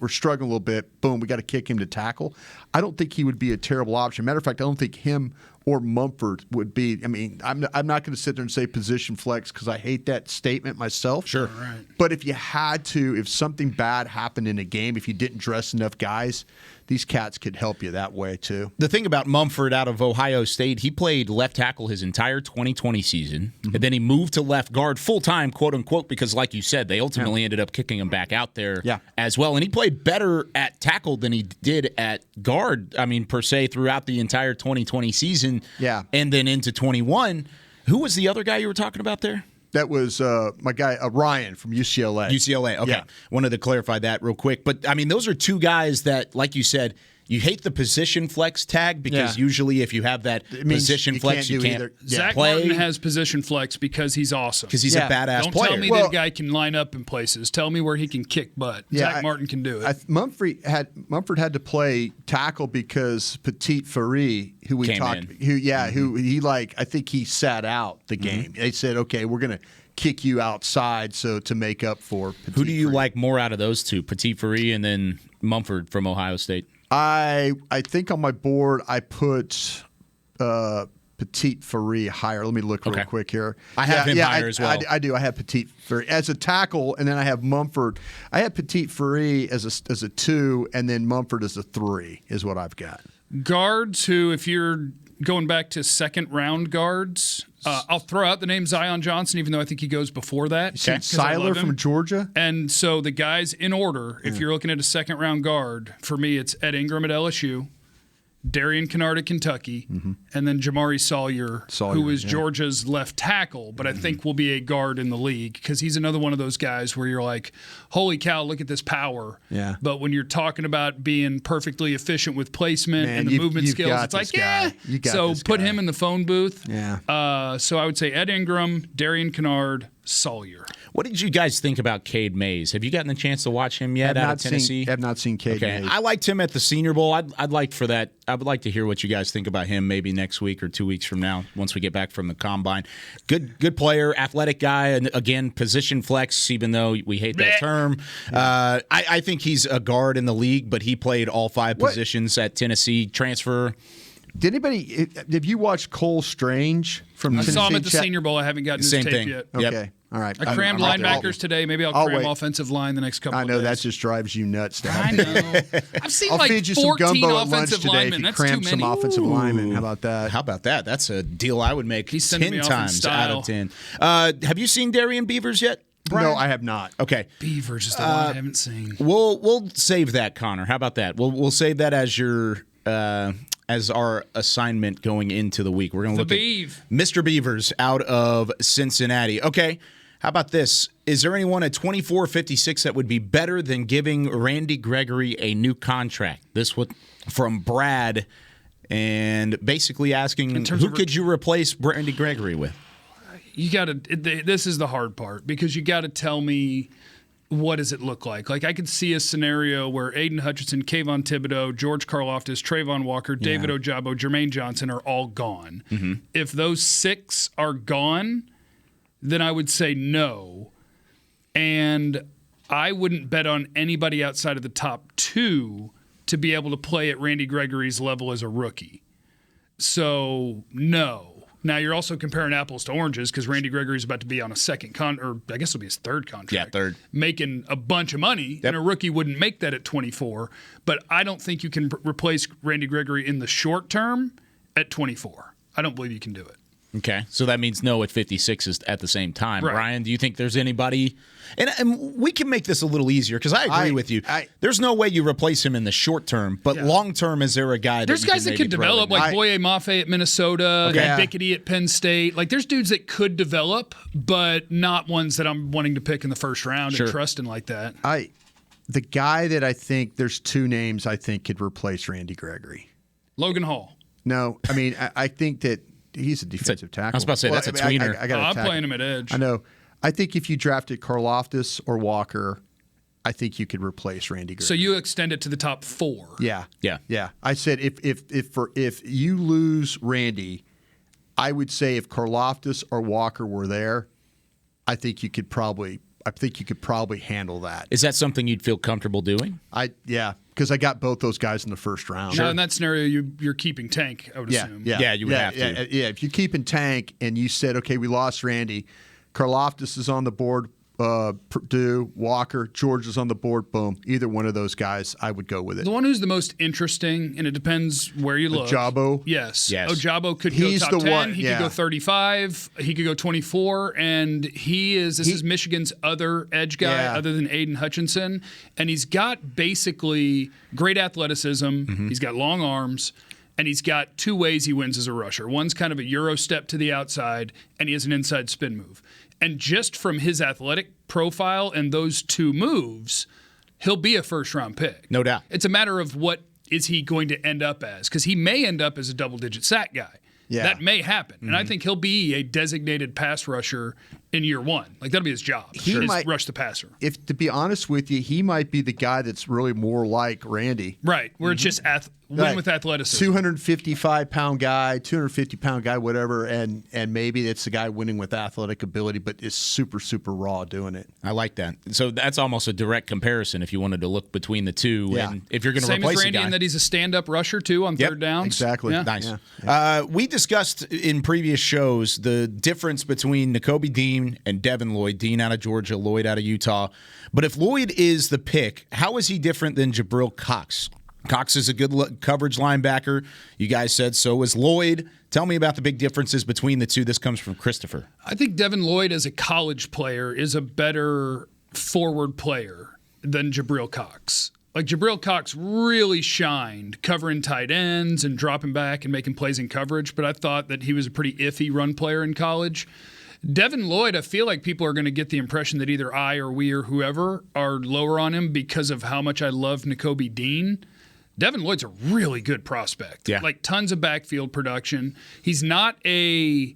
we're struggling a little bit. Boom, we got to kick him to tackle. I don't think he would be a terrible option. Matter of fact, I don't think him or Mumford would be. I mean, I'm not going to sit there and say position flex because I hate that statement myself. Sure. Right. But if you had to, if something bad happened in a game, if you didn't dress enough guys, these cats could help you that way too. The thing about Mumford out of Ohio State, he played left tackle his entire 2020 season, and then he moved to left guard full-time, quote-unquote, because like you said, they ultimately ended up kicking him back out there as well. And he played better at tackle than he did at guard, per se, throughout the entire 2020 season and then into 21. Who was the other guy you were talking about there? That was my guy, Ryan from UCLA. UCLA, okay. Yeah. Wanted to clarify that real quick. But, those are two guys that, like you said, you hate the position flex tag because usually if you have that position flex, you can't Zach play. Martin has position flex because he's awesome. Because he's a badass Don't player. tell me that guy can line up in places. Tell me where he can kick butt. Zach Martin can do it. Mumford had to play tackle because Petit Ferry, who we talked, who he I think he sat out the game. They said, okay, we're going to kick you outside to make up for Petit Who do you Ferry. like more out of those two, Petit Ferry and then Mumford from Ohio State? I think on my board I put Petit Ferry higher. Let me look real quick here. I have him higher as well. I do. I have Petit Ferry as a tackle, and then I have Mumford. I have Petit Ferry as a 2, and then Mumford as a 3 is what I've got. Guards who, if you're going back to second-round guards, I'll throw out the name Zion Johnson, even though I think he goes before that. Seiler from Georgia. And so the guys in order, if you're looking at a second-round guard, for me it's Ed Ingram at LSU, Darian Kennard at Kentucky, and then Jamari Sawyer, who is Georgia's left tackle, but I think will be a guard in the league because he's another one of those guys where you're like, holy cow, look at this power. Yeah. But when you're talking about being perfectly efficient with placement and the movement skills, it's like, So put him in the phone booth. Yeah. So I would say Ed Ingram, Darian Kennard, Sawyer. What did you guys think about Cade Mays? Have you gotten a chance to watch him yet out of Tennessee? I have not seen Cade Mays. I liked him at the Senior Bowl. I'd like for that. I would like to hear what you guys think about him maybe next week or 2 weeks from now once we get back from the Combine. Good player, athletic guy, and again, position flex, even though we hate that term. I think he's a guard in the league, but he played all 5 positions at Tennessee. Transfer. Did anybody? Have you watched Cole Strange from Tennessee? I saw him at the Senior Bowl. I haven't gotten his tape yet. Okay. Yep. All right. I crammed linebackers today. Maybe I'll cram offensive line the next couple of days. I know that just drives you nuts. I know. I've seen I'll feed you some 14 gumbo at lunch offensive today linemen. if you That's cram too some many. offensive linemen. How about that? How about that? That's a deal I would make 10 sending me off in times style. out of 10. Have you seen Darian Beavers yet, Brian? No, I have not. Okay. Beavers is the one I haven't seen. We'll save that, Connor. How about that? We'll save that as your as our assignment going into the week. We're going to look at Mr. Beavers out of Cincinnati. Okay. How about this? Is there anyone at 24.56 that would be better than giving Randy Gregory a new contract? This was from Brad, and basically asking who could you replace Randy Gregory with? You got to. This is the hard part because you got to tell me what does it look like? Like, I could see a scenario where Aiden Hutchinson, Kayvon Thibodeau, George Karlaftis, Trayvon Walker, David Ojabo, Jermaine Johnson are all gone. Mm-hmm. If those 6 are gone, then I would say no. And I wouldn't bet on anybody outside of the top 2 to be able to play at Randy Gregory's level as a rookie. So, no. Now, you're also comparing apples to oranges because Randy Gregory's about to be on a second or I guess it'll be his 3rd contract. Yeah, 3rd. Making a bunch of money, and a rookie wouldn't make that at 24. But I don't think you can replace Randy Gregory in the short term at 24. I don't believe you can do it. Okay, so that means no at 56 is at the same time. Right. Brian, do you think there's anybody – and we can make this a little easier because I agree with you. There's no way you replace him in the short term, but long term, is there a guy that there's guys that could develop, like Boye Mafe at Minnesota, Bickety at Penn State. Like, there's dudes that could develop, but not ones that I'm wanting to pick in the first round and trusting like that. The guy that I think – there's 2 names I think could replace Randy Gregory. Logan Hall. No, I mean, I think that – he's a defensive tackle. I was about to say, that's a tweener. I'm playing him at edge. I know. I think if you drafted Karlaftis or Walker, I think you could replace Randy Gregory. So you extend it to the top 4. Yeah. Yeah. I said if you lose Randy, I would say if Karlaftis or Walker were there, I think you could probably handle that. Is that something you'd feel comfortable doing? Because I got both those guys in the first round. Now, in that snenario, you're keeping Tank, I would assume. Yeah, you would have to. Yeah, if you keep in Tank and you said, okay, we lost Randy, Karlaftis is on the board, Purdue, Walker, George is on the board, boom. Either one of those guys, I would go with it. The one who's the most interesting, and it depends where you look. Ojabo? Yes. Ojabo could go top 10. He could go 35. He could go 24. And this is Michigan's other edge guy other than Aiden Hutchinson. And he's got basically great athleticism. Mm-hmm. He's got long arms. And he's got 2 ways he wins as a rusher. One's kind of a Euro step to the outside, and he has an inside spin move. And just from his athletic profile and those 2 moves, he'll be a first-round pick. No doubt. It's a matter of what is he going to end up as, because he may end up as a double-digit sack guy. Yeah. That may happen. Mm-hmm. And I think he'll be a designated pass rusher in year 1. Like, that'll be his job. He might rush the passer. To be honest with you, he might be the guy that's really more like Randy. Right, where it's just win with athleticism. 255-pound guy, 250-pound guy, whatever, and maybe it's the guy winning with athletic ability, but is super, super raw doing it. I like that. So that's almost a direct comparison if you wanted to look between the 2. Yeah. And if you're going to replace Same as Randy a guy. in that he's a stand-up rusher, too, on third downs. Exactly. Yeah. Nice. Yeah. We discussed in previous shows the difference between Nakobe Dean and Devin Lloyd. Dean out of Georgia, Lloyd out of Utah. But if Lloyd is the pick, how is he different than Jabril Cox? Cox is a good coverage linebacker. You guys said so is Lloyd. Tell me about the big differences between the 2. This comes from Christopher. I think Devin Lloyd as a college player is a better forward player than Jabril Cox. Like, Jabril Cox really shined covering tight ends and dropping back and making plays in coverage, but I thought that he was a pretty iffy run player in college. Devin Lloyd, I feel like people are going to get the impression that either I or we or whoever are lower on him because of how much I love Nakobe Dean. Devin Lloyd's a really good prospect. Yeah. Like, tons of backfield production. He's not a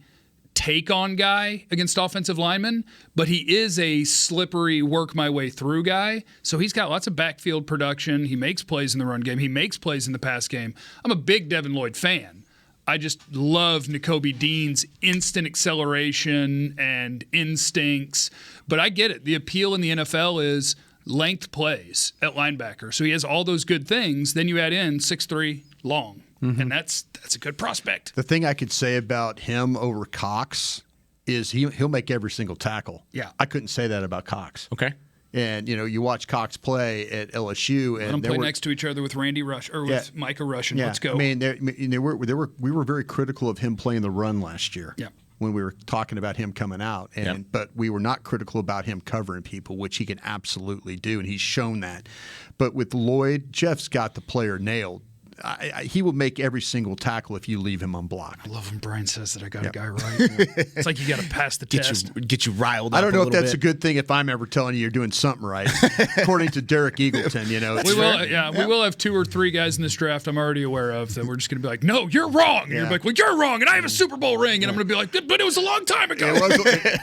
take-on guy against offensive linemen, but he is a slippery, work-my-way-through guy. So he's got lots of backfield production. He makes plays in the run game. He makes plays in the pass game. I'm a big Devin Lloyd fan. I just love Nakobe Dean's instant acceleration and instincts. But I get it. The appeal in the NFL is length plays at linebacker. So he has all those good things. Then you add in 6'3", long. Mm-hmm. And that's a good prospect. The thing I could say about him over Cox is he'll make every single tackle. Yeah. I couldn't say that about Cox. Okay. And, you watch Cox play at LSU. And let them play next to each other with Randy Rush or with Micah Rush. And let's go. I mean, we were very critical of him playing the run last year. Yeah. When we were talking about him coming out, but we were not critical about him covering people, which he can absolutely do, and he's shown that. But with Lloyd, Jeff's got the player nailed. he will make every single tackle if you leave him unblocked. I love when Brian says that I got a guy right. It's like you got to pass the test. Get you riled up. I don't know if that's bit. a good thing if I'm ever telling you you're doing something right. According to Derek Eagleton, we will have 2 or 3 guys in this draft I'm already aware of that we're just going to be like, no, you're wrong. And you're like, well, you're wrong, and I have a Super Bowl ring, and I'm going to be like, but it was a long time ago.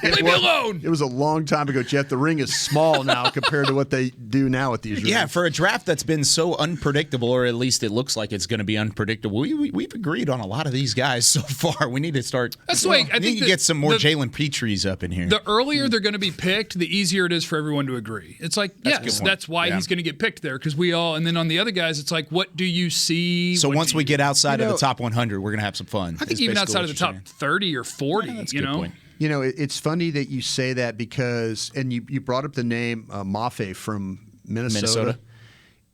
Leave me alone. It was a long time ago, Jeff. The ring is small now compared to what they do now with these rings. Yeah, for a draft that's been so unpredictable, or at least it looks like it's going to be unpredictable, we've agreed on a lot of these guys so far. We need to start. That's the way. I think we need to get some more Jalen Petries up in here. The earlier they're going to be picked, the easier it is for everyone to agree. It's like, yes, that's why he's going to get picked there, because we all. And then on the other guys, it's like, what do you see? So once we get outside of the top 100, we're going to have some fun. I think even outside of the top 30 or 40, that's a good point. It's funny that you say that because, and you brought up the name Mafe from Minnesota.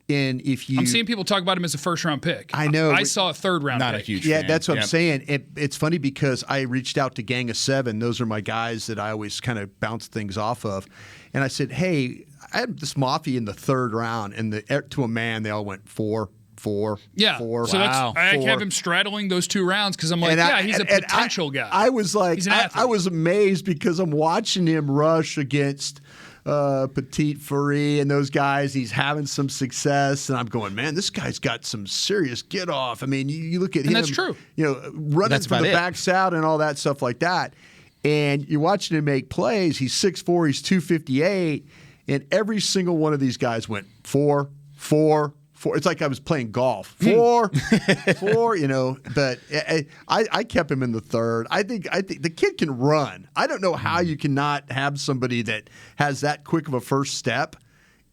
And if you, I'm seeing people talk about him as a first-round pick. I know. I saw a third-round pick. Not a huge fan. fan. That's what I'm saying. It's funny because I reached out to Gang of 7. Those are my guys that I always kind of bounce things off of. And I said, hey, I had this Mafe in the 3rd round, and to a man, they all went 4. 4. So I have him straddling those 2 rounds because I'm like, he's a potential guy. I was like, I was amazed because I'm watching him rush against Petit Furry and those guys. He's having some success, and I'm going, man, this guy's got some serious get off. I mean, you look at him, that's true. Running from the backs out and all that stuff like that. And you're watching him make plays. He's 6'4", he's 258, and every single one of these guys went 4, 4. It's like I was playing golf. 4, 4, But I kept him in the 3rd. I think the kid can run. I don't know how you cannot have somebody that has that quick of a first step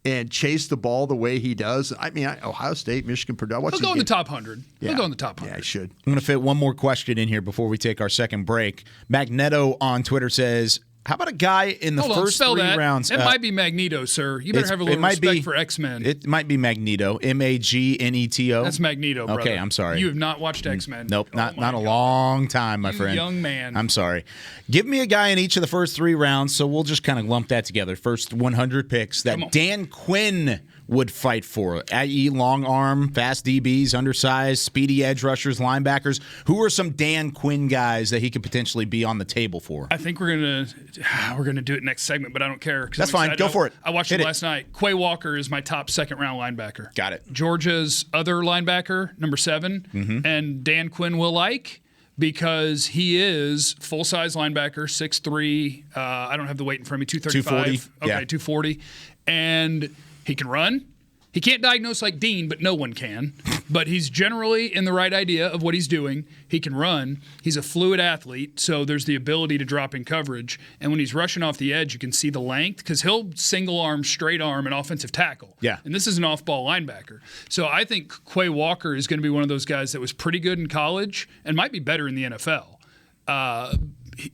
and chase the ball the way he does. I mean, Ohio State, Michigan, Purdue. He'll go in the top 100. He'll go in the top 100. Yeah, he should. I'm going to fit one more question in here before we take our second break. Magneto on Twitter says, how about a guy in the first 3 rounds? It might be Magneto, sir. You better have a little respect for X-Men. It might be Magneto. Magneto. That's Magneto, brother. Okay, I'm sorry. You have not watched X-Men. Nope, not a long time, my friend. Young man. I'm sorry. Give me a guy in each of the first 3 rounds, so we'll just kind of lump that together. First 100 picks that Dan Quinn would fight for, i.e. long arm, fast DBs, undersized, speedy edge rushers, linebackers. Who are some Dan Quinn guys that he could potentially be on the table for? I think we're gonna do it next segment, but I don't care. That's fine. Go for it. I watched it last night. Quay Walker is my top 2nd-round linebacker. Got it. Georgia's other linebacker, number 7, and Dan Quinn will like. Because he is full-size linebacker, 6'3". I don't have the weight in front of me, 235. 240. Okay, 240. And he can run. He can't diagnose like Dean, but no one can. But he's generally in the right idea of what he's doing. He can run. He's a fluid athlete, so there's the ability to drop in coverage. And when he's rushing off the edge, you can see the length because he'll single arm, straight arm, and offensive tackle. Yeah. And this is an off-ball linebacker. So I think Quay Walker is going to be one of those guys that was pretty good in college and might be better in the NFL.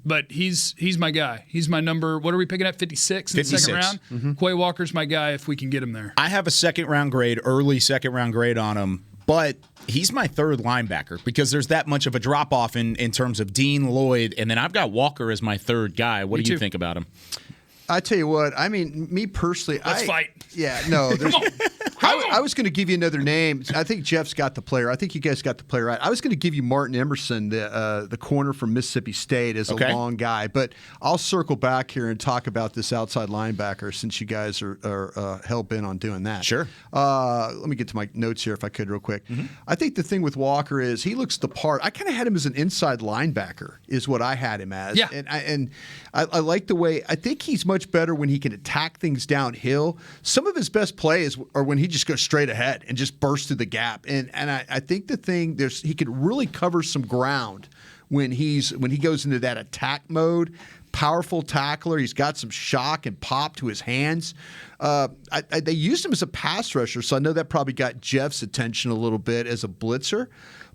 But he's my guy. He's my number. What are we picking at? 56 in the 2nd round? Quay Walker's my guy if we can get him there. I have a 2nd-round grade, early 2nd-round grade on him, but he's my 3rd linebacker because there's that much of a drop-off in terms of Dean, Lloyd, and then I've got Walker as my 3rd guy. What do you think about him? I tell you what, I mean, me personally, Let's fight. Yeah, no. I was going to give you another name. I think Jeff's got the player. I think you guys got the player right. I was going to give you Martin Emerson, the corner from Mississippi State, as a long guy. But I'll circle back here and talk about this outside linebacker since you guys are hell-bent on doing that. Sure. Let me get to my notes here if I could real quick. I think the thing with Walker is he looks the part. I kind of had him as an inside linebacker is what I had him as. Yeah. And I like the way – I think he's much better when he can attack things downhill. Some of his best plays are when he just goes straight ahead and just bursts through the gap. And I think the thing he could really cover some ground when he goes into that attack mode. Powerful tackler. He's got some shock and pop to his hands. They used him as a pass rusher, so I know that probably got Jeff's attention a little bit as a blitzer.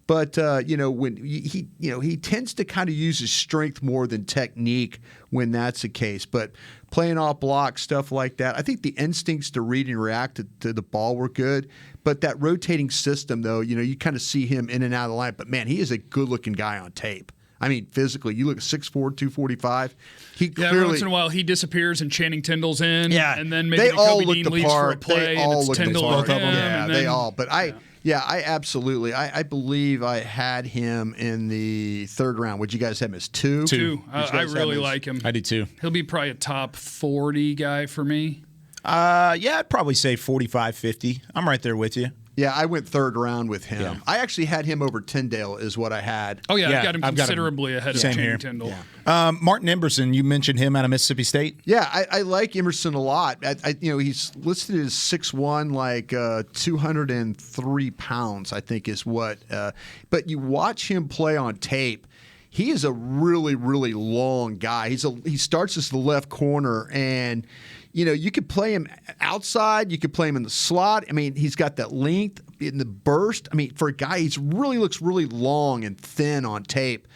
But when he tends to kind of use his strength more than technique when that's the case. But playing off block, stuff like that, I think the instincts to read and react to the ball were good. But that rotating system, though, you kind of see him in and out of the line. But man, he is a good-looking guy on tape. I mean, physically, you look at 6'4", 245. He clearly, every once in a while he disappears and Channing Tyndall's in. Yeah, and then maybe they all Kobe look Dean the leads part. for a play. They all and look Tyndall the part. with him, Yeah, and then, they all. But Yeah, I believe I had him in the third round. Would you guys have him as 2? 2. I really like him. I do too. He'll be probably a top 40 guy for me. Yeah, I'd probably say 45, 50. I'm right there with you. Yeah, I went third round with him. Yeah. I actually had him over Tyndall is what I had. Oh, yeah, Yeah, I've got him considerably ahead of Same Channing here. Tyndall. Yeah. Martin Emerson, you mentioned him out of Mississippi State. Yeah, I like Emerson a lot. He's listed as 6'1", like 203 pounds, I think is what. But you watch him play on tape. He is a really, really long guy. He starts as the left corner, and you could play him outside. You could play him in the slot. I mean, he's got that length in the burst. I mean, for a guy, looks really long and thin on tape.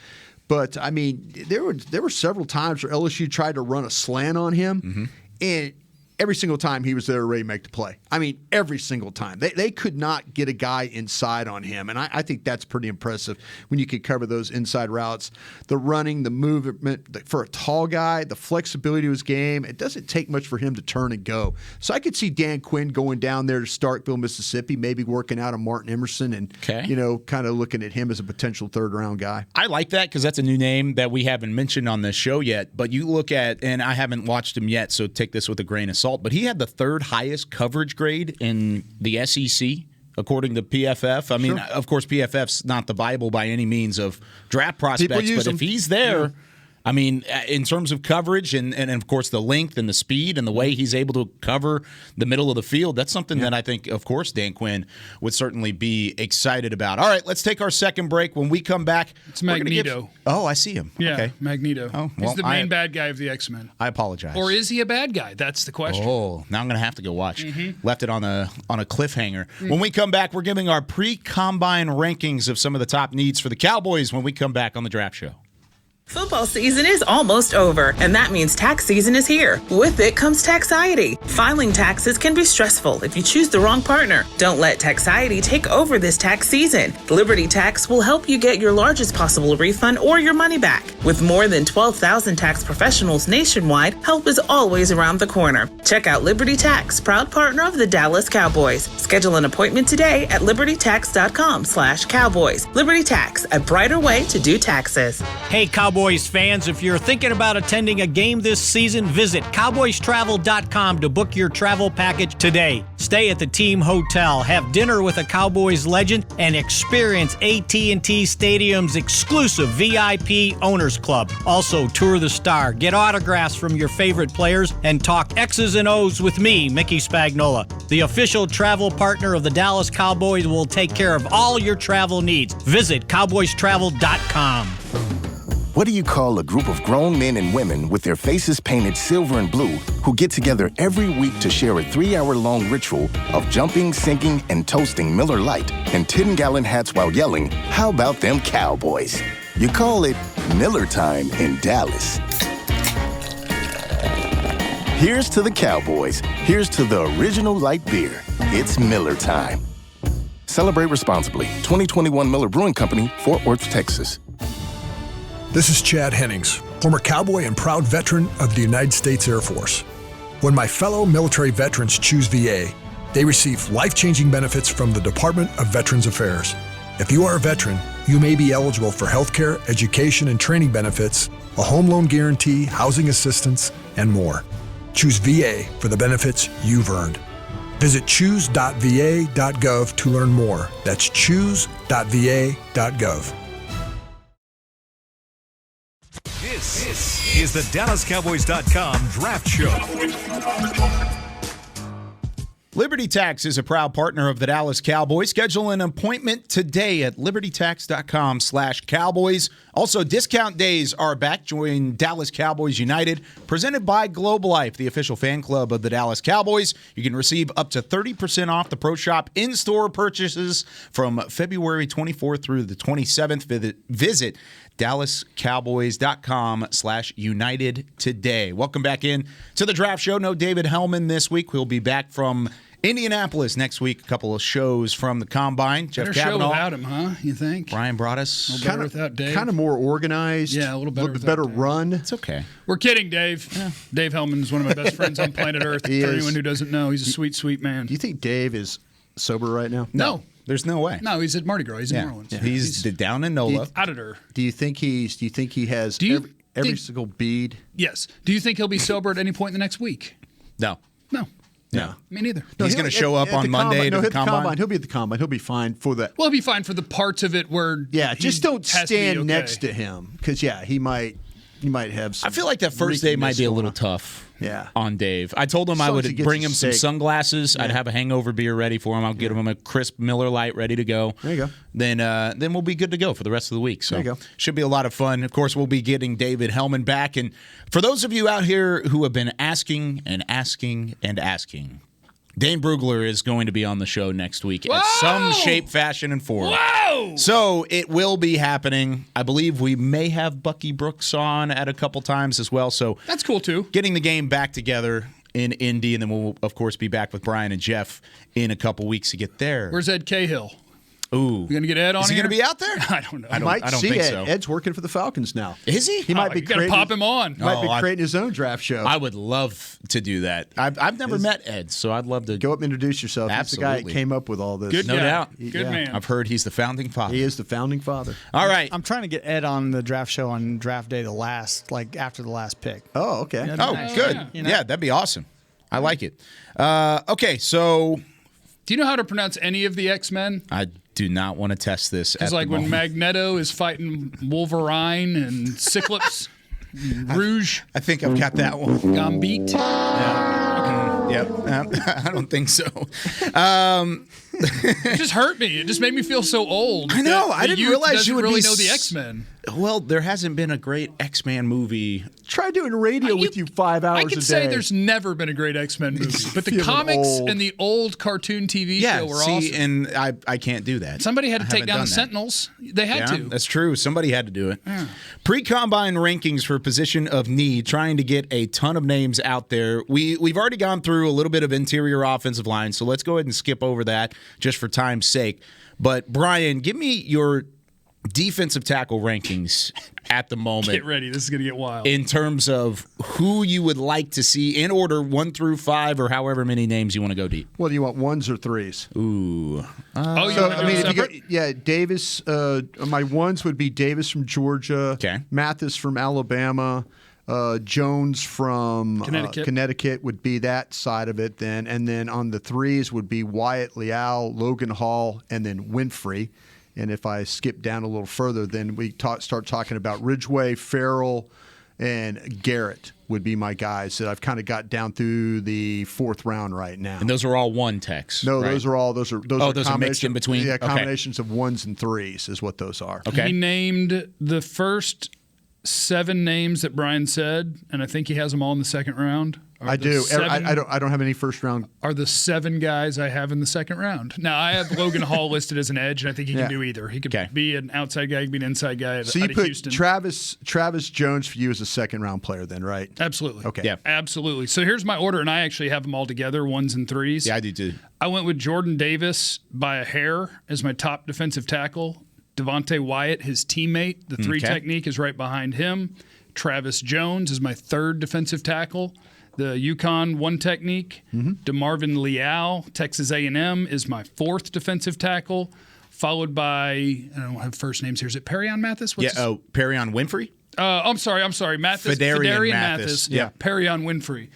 But I mean, there were several times where LSU tried to run a slant on him, and every single time he was there ready to make the play. I mean, every single time. They could not get a guy inside on him, and I think that's pretty impressive when you can cover those inside routes. The running, the movement, for a tall guy, the flexibility of his game, it doesn't take much for him to turn and go. So I could see Dan Quinn going down there to Starkville, Mississippi, maybe working out on Martin Emerson and, kind of looking at him as a potential third-round guy. I like that because that's a new name that we haven't mentioned on this show yet. But you look at, and I haven't watched him yet, so take this with a grain of salt, but he had the third highest coverage grade in the SEC, according to PFF. I mean, of course, PFF's not the Bible by any means of draft prospects, but if he's there, I mean, in terms of coverage and of course, the length and the speed and the way he's able to cover the middle of the field, that's something that I think, of course, Dan Quinn would certainly be excited about. All right, let's take our second break. When we come back, it's Magneto. I see him. Yeah, okay. Magneto. Oh, well, he's the main bad guy of the X-Men. I apologize. Or is he a bad guy? That's the question. Oh, now I'm going to have to go watch. Left it on a cliffhanger. When we come back, we're giving our pre-combine rankings of some of the top needs for the Cowboys when we come back on the Draft Show. Football season is almost over, and that means tax season is here. With it comes taxiety. Filing taxes can be stressful if you choose the wrong partner. Don't let taxiety take over this tax season. Liberty Tax will help you get your largest possible refund or your money back. With more than 12,000 tax professionals nationwide, help is always around the corner. Check out Liberty Tax, proud partner of the Dallas Cowboys. Schedule an appointment today at libertytax.com/Cowboys. Liberty Tax, a brighter way to do taxes. Hey, Cowboys fans, if you're thinking about attending a game this season, visit cowboystravel.com to book your travel package today. Stay at the team hotel, have dinner with a Cowboys legend, and experience AT&T Stadium's exclusive VIP Owners Club. Also, tour the Star, get autographs from your favorite players, and talk X's and O's with me, Mickey Spagnola. The official travel partner of the Dallas Cowboys will take care of all your travel needs. Visit cowboystravel.com. What do you call a group of grown men and women with their faces painted silver and blue who get together every week to share a 3-hour-long ritual of jumping, sinking, and toasting Miller Lite in 10-gallon hats while yelling, "How about them Cowboys?" You call it Miller Time in Dallas. Here's to the Cowboys. Here's to the original light beer. It's Miller Time. Celebrate responsibly. 2021 Miller Brewing Company, Fort Worth, Texas. This is Chad Hennings, former cowboy and proud veteran of the United States Air Force. When my fellow military veterans choose VA, they receive life-changing benefits from the Department of Veterans Affairs. If you are a veteran, you may be eligible for healthcare, education, and training benefits, a home loan guarantee, housing assistance, and more. Choose VA for the benefits you've earned. Visit choose.va.gov to learn more. That's choose.va.gov. This is the DallasCowboys.com Draft Show. Liberty Tax is a proud partner of the Dallas Cowboys. Schedule an appointment today at libertytax.com/Cowboys. Also, discount days are back. Join Dallas Cowboys United, presented by Globe Life, the official fan club of the Dallas Cowboys. You can receive up to 30% off the Pro Shop in-store purchases from February 24th through the 27th. Visit DallasCowboys.com/United today. Welcome back in to the Draft Show. No David Hellman this week. We'll be back from Indianapolis next week. A couple of shows from the Combine. Jeff Better Cavanaugh. show without him, huh? You think? Bryan Broaddus. A little better without Dave. Kind of more organized. Yeah, a little better better run. It's okay. We're kidding, Dave. Yeah. Dave Hellman is one of my best friends on planet Earth. For anyone who doesn't know, he's a sweet, sweet man. Do you think Dave is sober right now? No. There's no way. No, he's at Mardi Gras. He's in New Orleans. Yeah. He's down in NOLA. Auditor. Do you think he has every single bead? Yes. Do you think he'll be sober at any point in the next week? No. No. No. Me neither. He's going to show up on Monday to the combine. He'll be at the combine. He'll be fine for that. Well, he'll be fine for the parts of it where just don't stand next to him because he might have some. I feel like that first day might be a little tough. Yeah. On Dave. I told him I would bring him some sunglasses. I'd have a hangover beer ready for him. I'll get him a crisp Miller Lite ready to go. There you go. Then we'll be good to go for the rest of the week. So there you go. Should be a lot of fun. Of course, we'll be getting David Hellman back. And for those of you out here who have been asking and asking and asking, Dane Brugler is going to be on the show next week at some shape, fashion, and form. Whoa! So it will be happening. I believe we may have Bucky Brooks on at a couple times as well. So that's cool too. Getting the game back together in Indy, and then we'll of course be back with Brian and Jeff in a couple weeks to get there. Where's Ed Cahill? Ooh, you gonna get Ed on? Is he here? gonna be out there? I don't know. I don't think so. Ed's working for the Falcons now. Is he? He might be creating. Pop him on. Might be creating his own draft show. I would love to do that. I've never met Ed, so I'd love to go up and introduce yourself. Absolutely. He's the guy that came up with all this. Good no guy. doubt. Good man. I've heard he's the founding father. He is the founding father. All right. I'm trying to get Ed on the draft show on draft day, after the last pick. Oh, okay. Oh, nice. good. Yeah. You know? Yeah, that'd be awesome. I like it. Okay, so do you know how to pronounce any of the X-Men? I do not want to test this. Because like when Magneto is fighting Wolverine and Cyclops, Rouge. I think I've got that one. Gambit. Yep. I don't think so. It just hurt me. It just made me feel so old. I know. I didn't realize you would really be know the X-Men. Well, there hasn't been a great X-Men movie. Try doing radio with you 5 hours a day. I can say there's never been a great X-Men movie, but the comics and the old cartoon TV show were awesome. And I can't do that. Somebody had to take down the Sentinels. They had to. That's true. Somebody had to do it. Yeah. Pre-combine rankings for position of need, trying to get a ton of names out there. We've already gone through a little bit of interior offensive line, so let's go ahead and skip over that just for time's sake. But Brian, give me your defensive tackle rankings at the moment. Get ready. This is going to get wild. In terms of who you would like to see in order 1 through 5 or however many names you want to go deep. Well, do you want 1s or 3s? Ooh. Davis, my 1s would be Davis from Georgia, Mathis from Alabama, Jones from Connecticut would be that side of it then. And then on the 3s would be Wyatt, Leal, Logan Hall, and then Winfrey. And if I skip down a little further, then we start talking about Ridgeway, Farrell, and Garrett would be my guys that I've kind of got down through the 4th round right now. And those are all 1 techs. No, right? those are mixed in between. Yeah, combinations of 1s and 3s is what those are. Okay. He named the first 7 names that Brian said, and I think he has them all in the 2nd round. I do. I don't have any first round. Are the 7 guys I have in the 2nd round? Now I have Logan Hall listed as an edge, and I think he can do either. He could be an outside guy, he could be an inside guy. So you put Houston. Travis Jones for you as a 2nd round player, then, right? Absolutely. Okay. Yeah. Absolutely. So here's my order, and I actually have them all together, 1s and 3s. Yeah, I do too. I went with Jordan Davis by a hair as my top defensive tackle. Devontae Wyatt, his teammate, the 3 technique is right behind him. Travis Jones is my 3rd defensive tackle. The UConn 1 technique. DeMarvin Leal, Texas A&M, is my 4th defensive tackle, followed by, I don't have first names here. Is it Perrion Mathis? Perrion Winfrey? I'm sorry. Mathis. Fedarian Mathis. Yeah. Perrion Winfrey.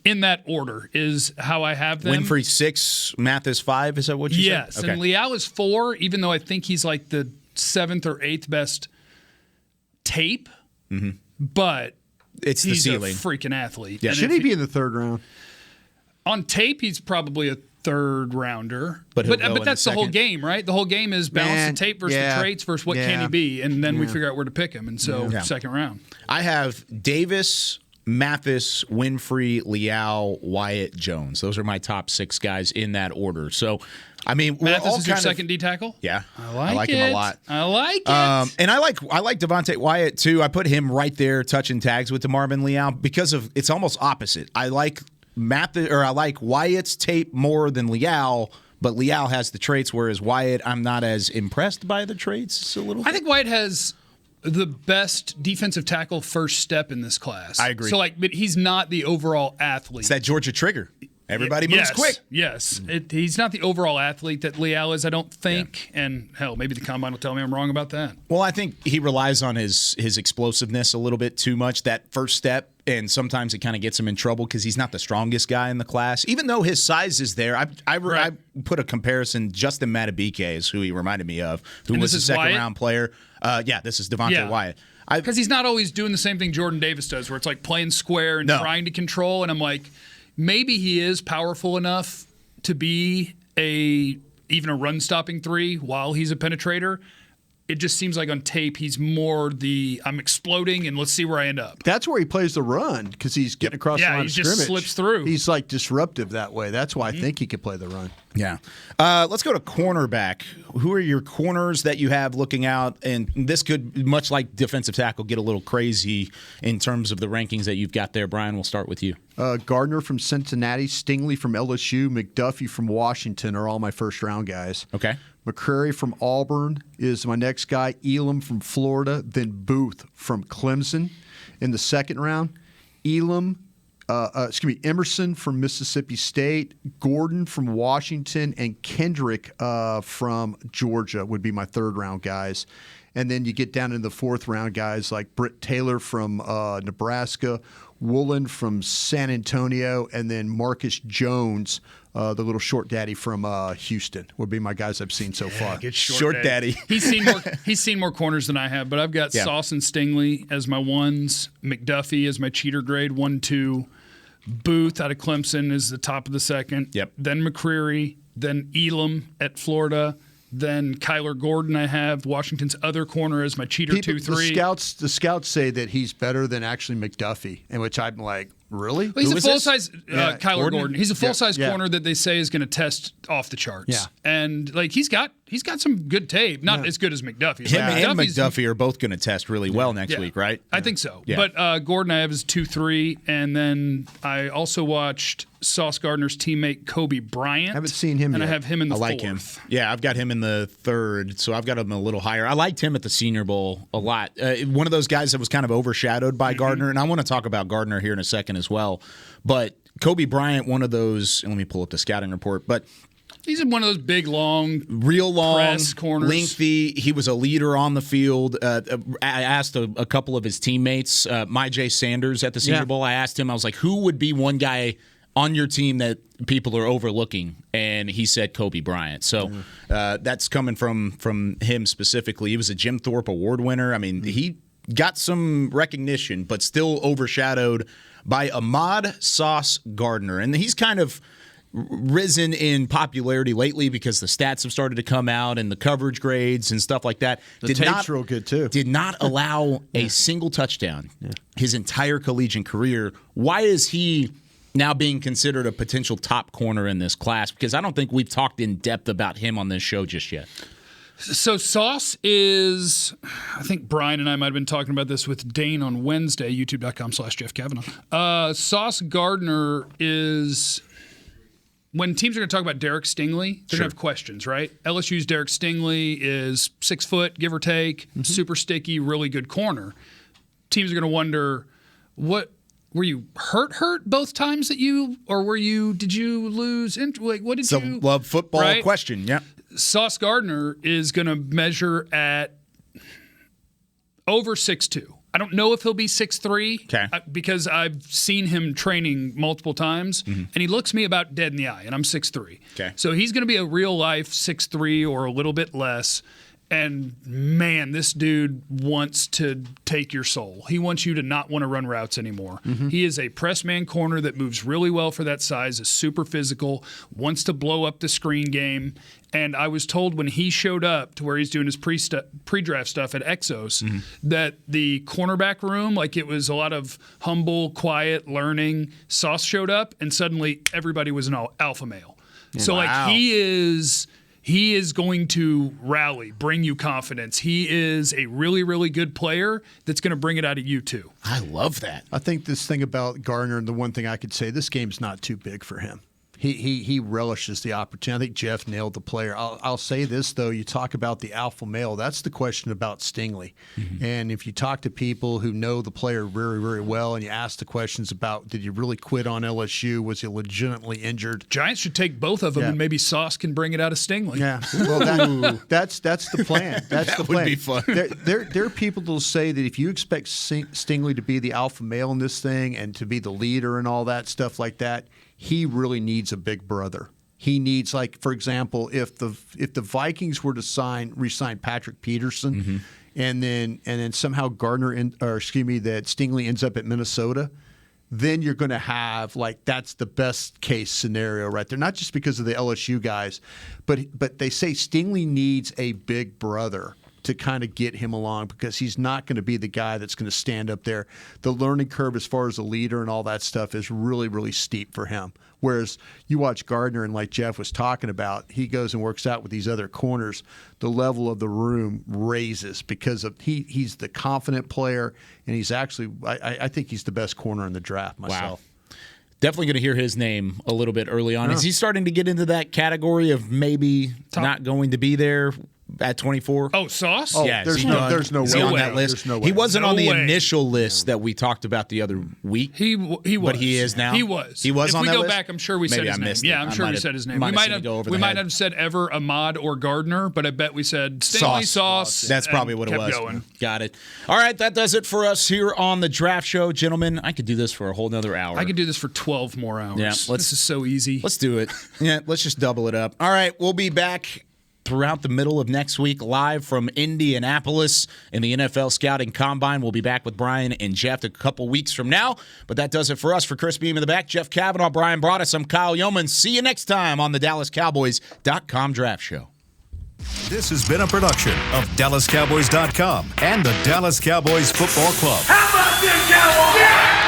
In that order is how I have them. Winfrey 6, Mathis 5, is that what you said? Yes, and Leal is 4, even though I think he's like the 7th or 8th best tape. But it's the ceiling. He's a freaking athlete. Yeah. Should he be in the 3rd round? On tape, he's probably a 3rd rounder. But that's the whole game, right? The whole game is balance the tape versus the traits versus what can he be, and then we figure out where to pick him. And so 2nd round. I have Davis, Mathis, Winfrey, Leal, Wyatt, Jones. Those are my top 6 guys in that order. So, I mean, Mathis is your 2nd D tackle? Yeah. I like him a lot. I like it. And I like Devontae Wyatt too. I put him right there touching tags with DeMarvin Leal because of it's almost opposite. I like Wyatt's tape more than Leal, but Leal has the traits, whereas Wyatt, I'm not as impressed by the traits. It's a little. I think Wyatt has the best defensive tackle first step in this class. I agree. So but he's not the overall athlete. It's that Georgia trigger. Everybody moves quick. Yes. He's not the overall athlete that Leal is, I don't think. Yeah. And, hell, maybe the Combine will tell me I'm wrong about that. Well, I think he relies on his explosiveness a little bit too much, that first step, and sometimes it kind of gets him in trouble because he's not the strongest guy in the class. Even though his size is there, I put a comparison. Justin Matabike is who he reminded me of, who was a second-round player. This is Devontae Wyatt. Because he's not always doing the same thing Jordan Davis does, where it's like playing square and trying to control, and I'm like, maybe he is powerful enough to be even a run-stopping 3 while he's a penetrator. It just seems like on tape he's more I'm exploding and let's see where I end up. That's where he plays the run because he's getting across the line of scrimmage. Just slips through. He's like disruptive that way. That's why I think he could play the run. Yeah. Let's go to cornerback. Who are your corners that you have looking out? And this could, much like defensive tackle, get a little crazy in terms of the rankings that you've got there. Brian, we'll start with you. Gardner from Cincinnati, Stingley from LSU, McDuffie from Washington are all my first-round guys. Okay. McCrary from Auburn is my next guy. Elam from Florida, then Booth from Clemson in the second round. Emerson from Mississippi State, Gordon from Washington, and Kendrick from Georgia would be my third-round guys. And then you get down in the fourth-round guys like Britt Taylor from Nebraska, Woolen from San Antonio, and then Marcus Jones, the little short daddy from Houston, would be my guys I've seen so far. Good short daddy. He's seen more corners than I have, but I've got Sauce and Stingley as my ones, McDuffie as my cheater grade 1-2, Booth out of Clemson is the top of the second. Yep. Then McCreary, then Elam at Florida. Then Kyler Gordon, I have Washington's other corner as my cheater 2-3. The scouts say that he's better than actually McDuffie, in which I'm like, really? Well, he's a full-size Kyler Gordon. He's a full-size corner that they say is going to test off the charts. Yeah. And like he's got some good tape, not as good as McDuffie. Him and McDuffie are both going to test really well next week, right? I think so. Yeah. But Gordon I have is 2-3, and then I also watched Sauce Gardner's teammate Kobe Bryant. I haven't seen him yet. I have him in the fourth. I like him. Yeah, I've got him in the third, so I've got him a little higher. I liked him at the Senior Bowl a lot. One of those guys that was kind of overshadowed by Gardner, and I want to talk about Gardner here in a second as well. But Kobe Bryant, one of those, and let me pull up the scouting report, but he's one of those big, real long, press corners. Lengthy. He was a leader on the field. I asked a couple of his teammates, Myjai Sanders at the Senior Bowl, I asked him, I was like, who would be one guy on your team that people are overlooking? And he said Kobe Bryant. So that's coming from him specifically. He was a Jim Thorpe Award winner. I mean, he got some recognition, but still overshadowed by Ahmad Sauce Gardner. And he's kind of risen in popularity lately because the stats have started to come out and the coverage grades and stuff like that. The tape's real good, too. Did not allow a single touchdown his entire collegiate career. Why is he now being considered a potential top corner in this class? Because I don't think we've talked in depth about him on this show just yet. So Sauce is, I think Brian and I might have been talking about this with Dane on Wednesday, youtube.com/Jeff Kavanaugh. Sauce Gardner is, when teams are going to talk about Derrick Stingley, they're going to have questions, right? LSU's Derrick Stingley is 6 foot, give or take, super sticky, really good corner. Teams are going to wonder, were you hurt both times did you lose? What did you? It's a love football question, yeah. Sauce Gardner is going to measure at over 6'2". I don't know if he'll be 6'3", because I've seen him training multiple times, and he looks me about dead in the eye, and I'm 6'3". Okay. So he's going to be a real-life 6'3" or a little bit less. And, man, this dude wants to take your soul. He wants you to not want to run routes anymore. He is a press man corner that moves really well for that size, is super physical, wants to blow up the screen game. And I was told when he showed up to where he's doing his pre-draft stuff at Exos that the cornerback room, like it was a lot of humble, quiet learning. Sauce showed up, and suddenly everybody was an alpha male. So, like, he is going to rally, bring you confidence. He is a really, really good player that's going to bring it out of you, too. I love that. I think this thing about Gardner, and the one thing I could say, this game's not too big for him. He relishes the opportunity. I think Jeff nailed the player. I'll say this, though. You talk about the alpha male. That's the question about Stingley. Mm-hmm. And if you talk to people who know the player very, very well and you ask the questions about did he really quit on LSU? Was he legitimately injured? Giants should take both of them and maybe Sauce can bring it out of Stingley. Yeah. Well, that's the plan. That's the plan. Would be fun. There are people that will say that if you expect Stingley to be the alpha male in this thing and to be the leader and all that stuff like that, he really needs a big brother. He needs, like, for example, if the Vikings were to re-sign Patrick Peterson, and then somehow that Stingley ends up at Minnesota, then you're going to have, like, that's the best case scenario right there. Not just because of the LSU guys, but they say Stingley needs a big brother to kind of get him along because he's not going to be the guy that's going to stand up there. The learning curve as far as a leader and all that stuff is really, really steep for him. Whereas you watch Gardner and like Jeff was talking about, he goes and works out with these other corners. The level of the room raises because of he's the confident player, and he's actually I think he's the best corner in the draft myself. Wow. Definitely going to hear his name a little bit early on. Is he starting to get into that category of maybe not going to be there at 24? Oh, Sauce? Oh, yeah, there's no way on that list. There's no way. He wasn't on the way. initial list that we talked about the other week. He was. But he is now? He was. He was if on we that go list? back, I'm sure we Maybe said his I name. missed Yeah, it. I'm sure we said his name. might We have might have said ever Ahmad or Gardner, but I bet we said Stingley, Sauce. That's probably what it was. Going. Got it. All right, that does it for us here on the Draft Show. Gentlemen, I could do this for a whole nother hour. I could do this for 12 more hours. Yeah, this is so easy. Let's do it. Yeah, let's just double it up. All right, we'll be back throughout the middle of next week, live from Indianapolis in the NFL Scouting Combine. We'll be back with Brian and Jeff a couple weeks from now. But that does it for us. For Chris Beam in the back, Jeff Cavanaugh, Bryan Broaddus, I'm Kyle Youmans. See you next time on the DallasCowboys.com Draft Show. This has been a production of DallasCowboys.com and the Dallas Cowboys Football Club. How about this, Cowboys? Yeah!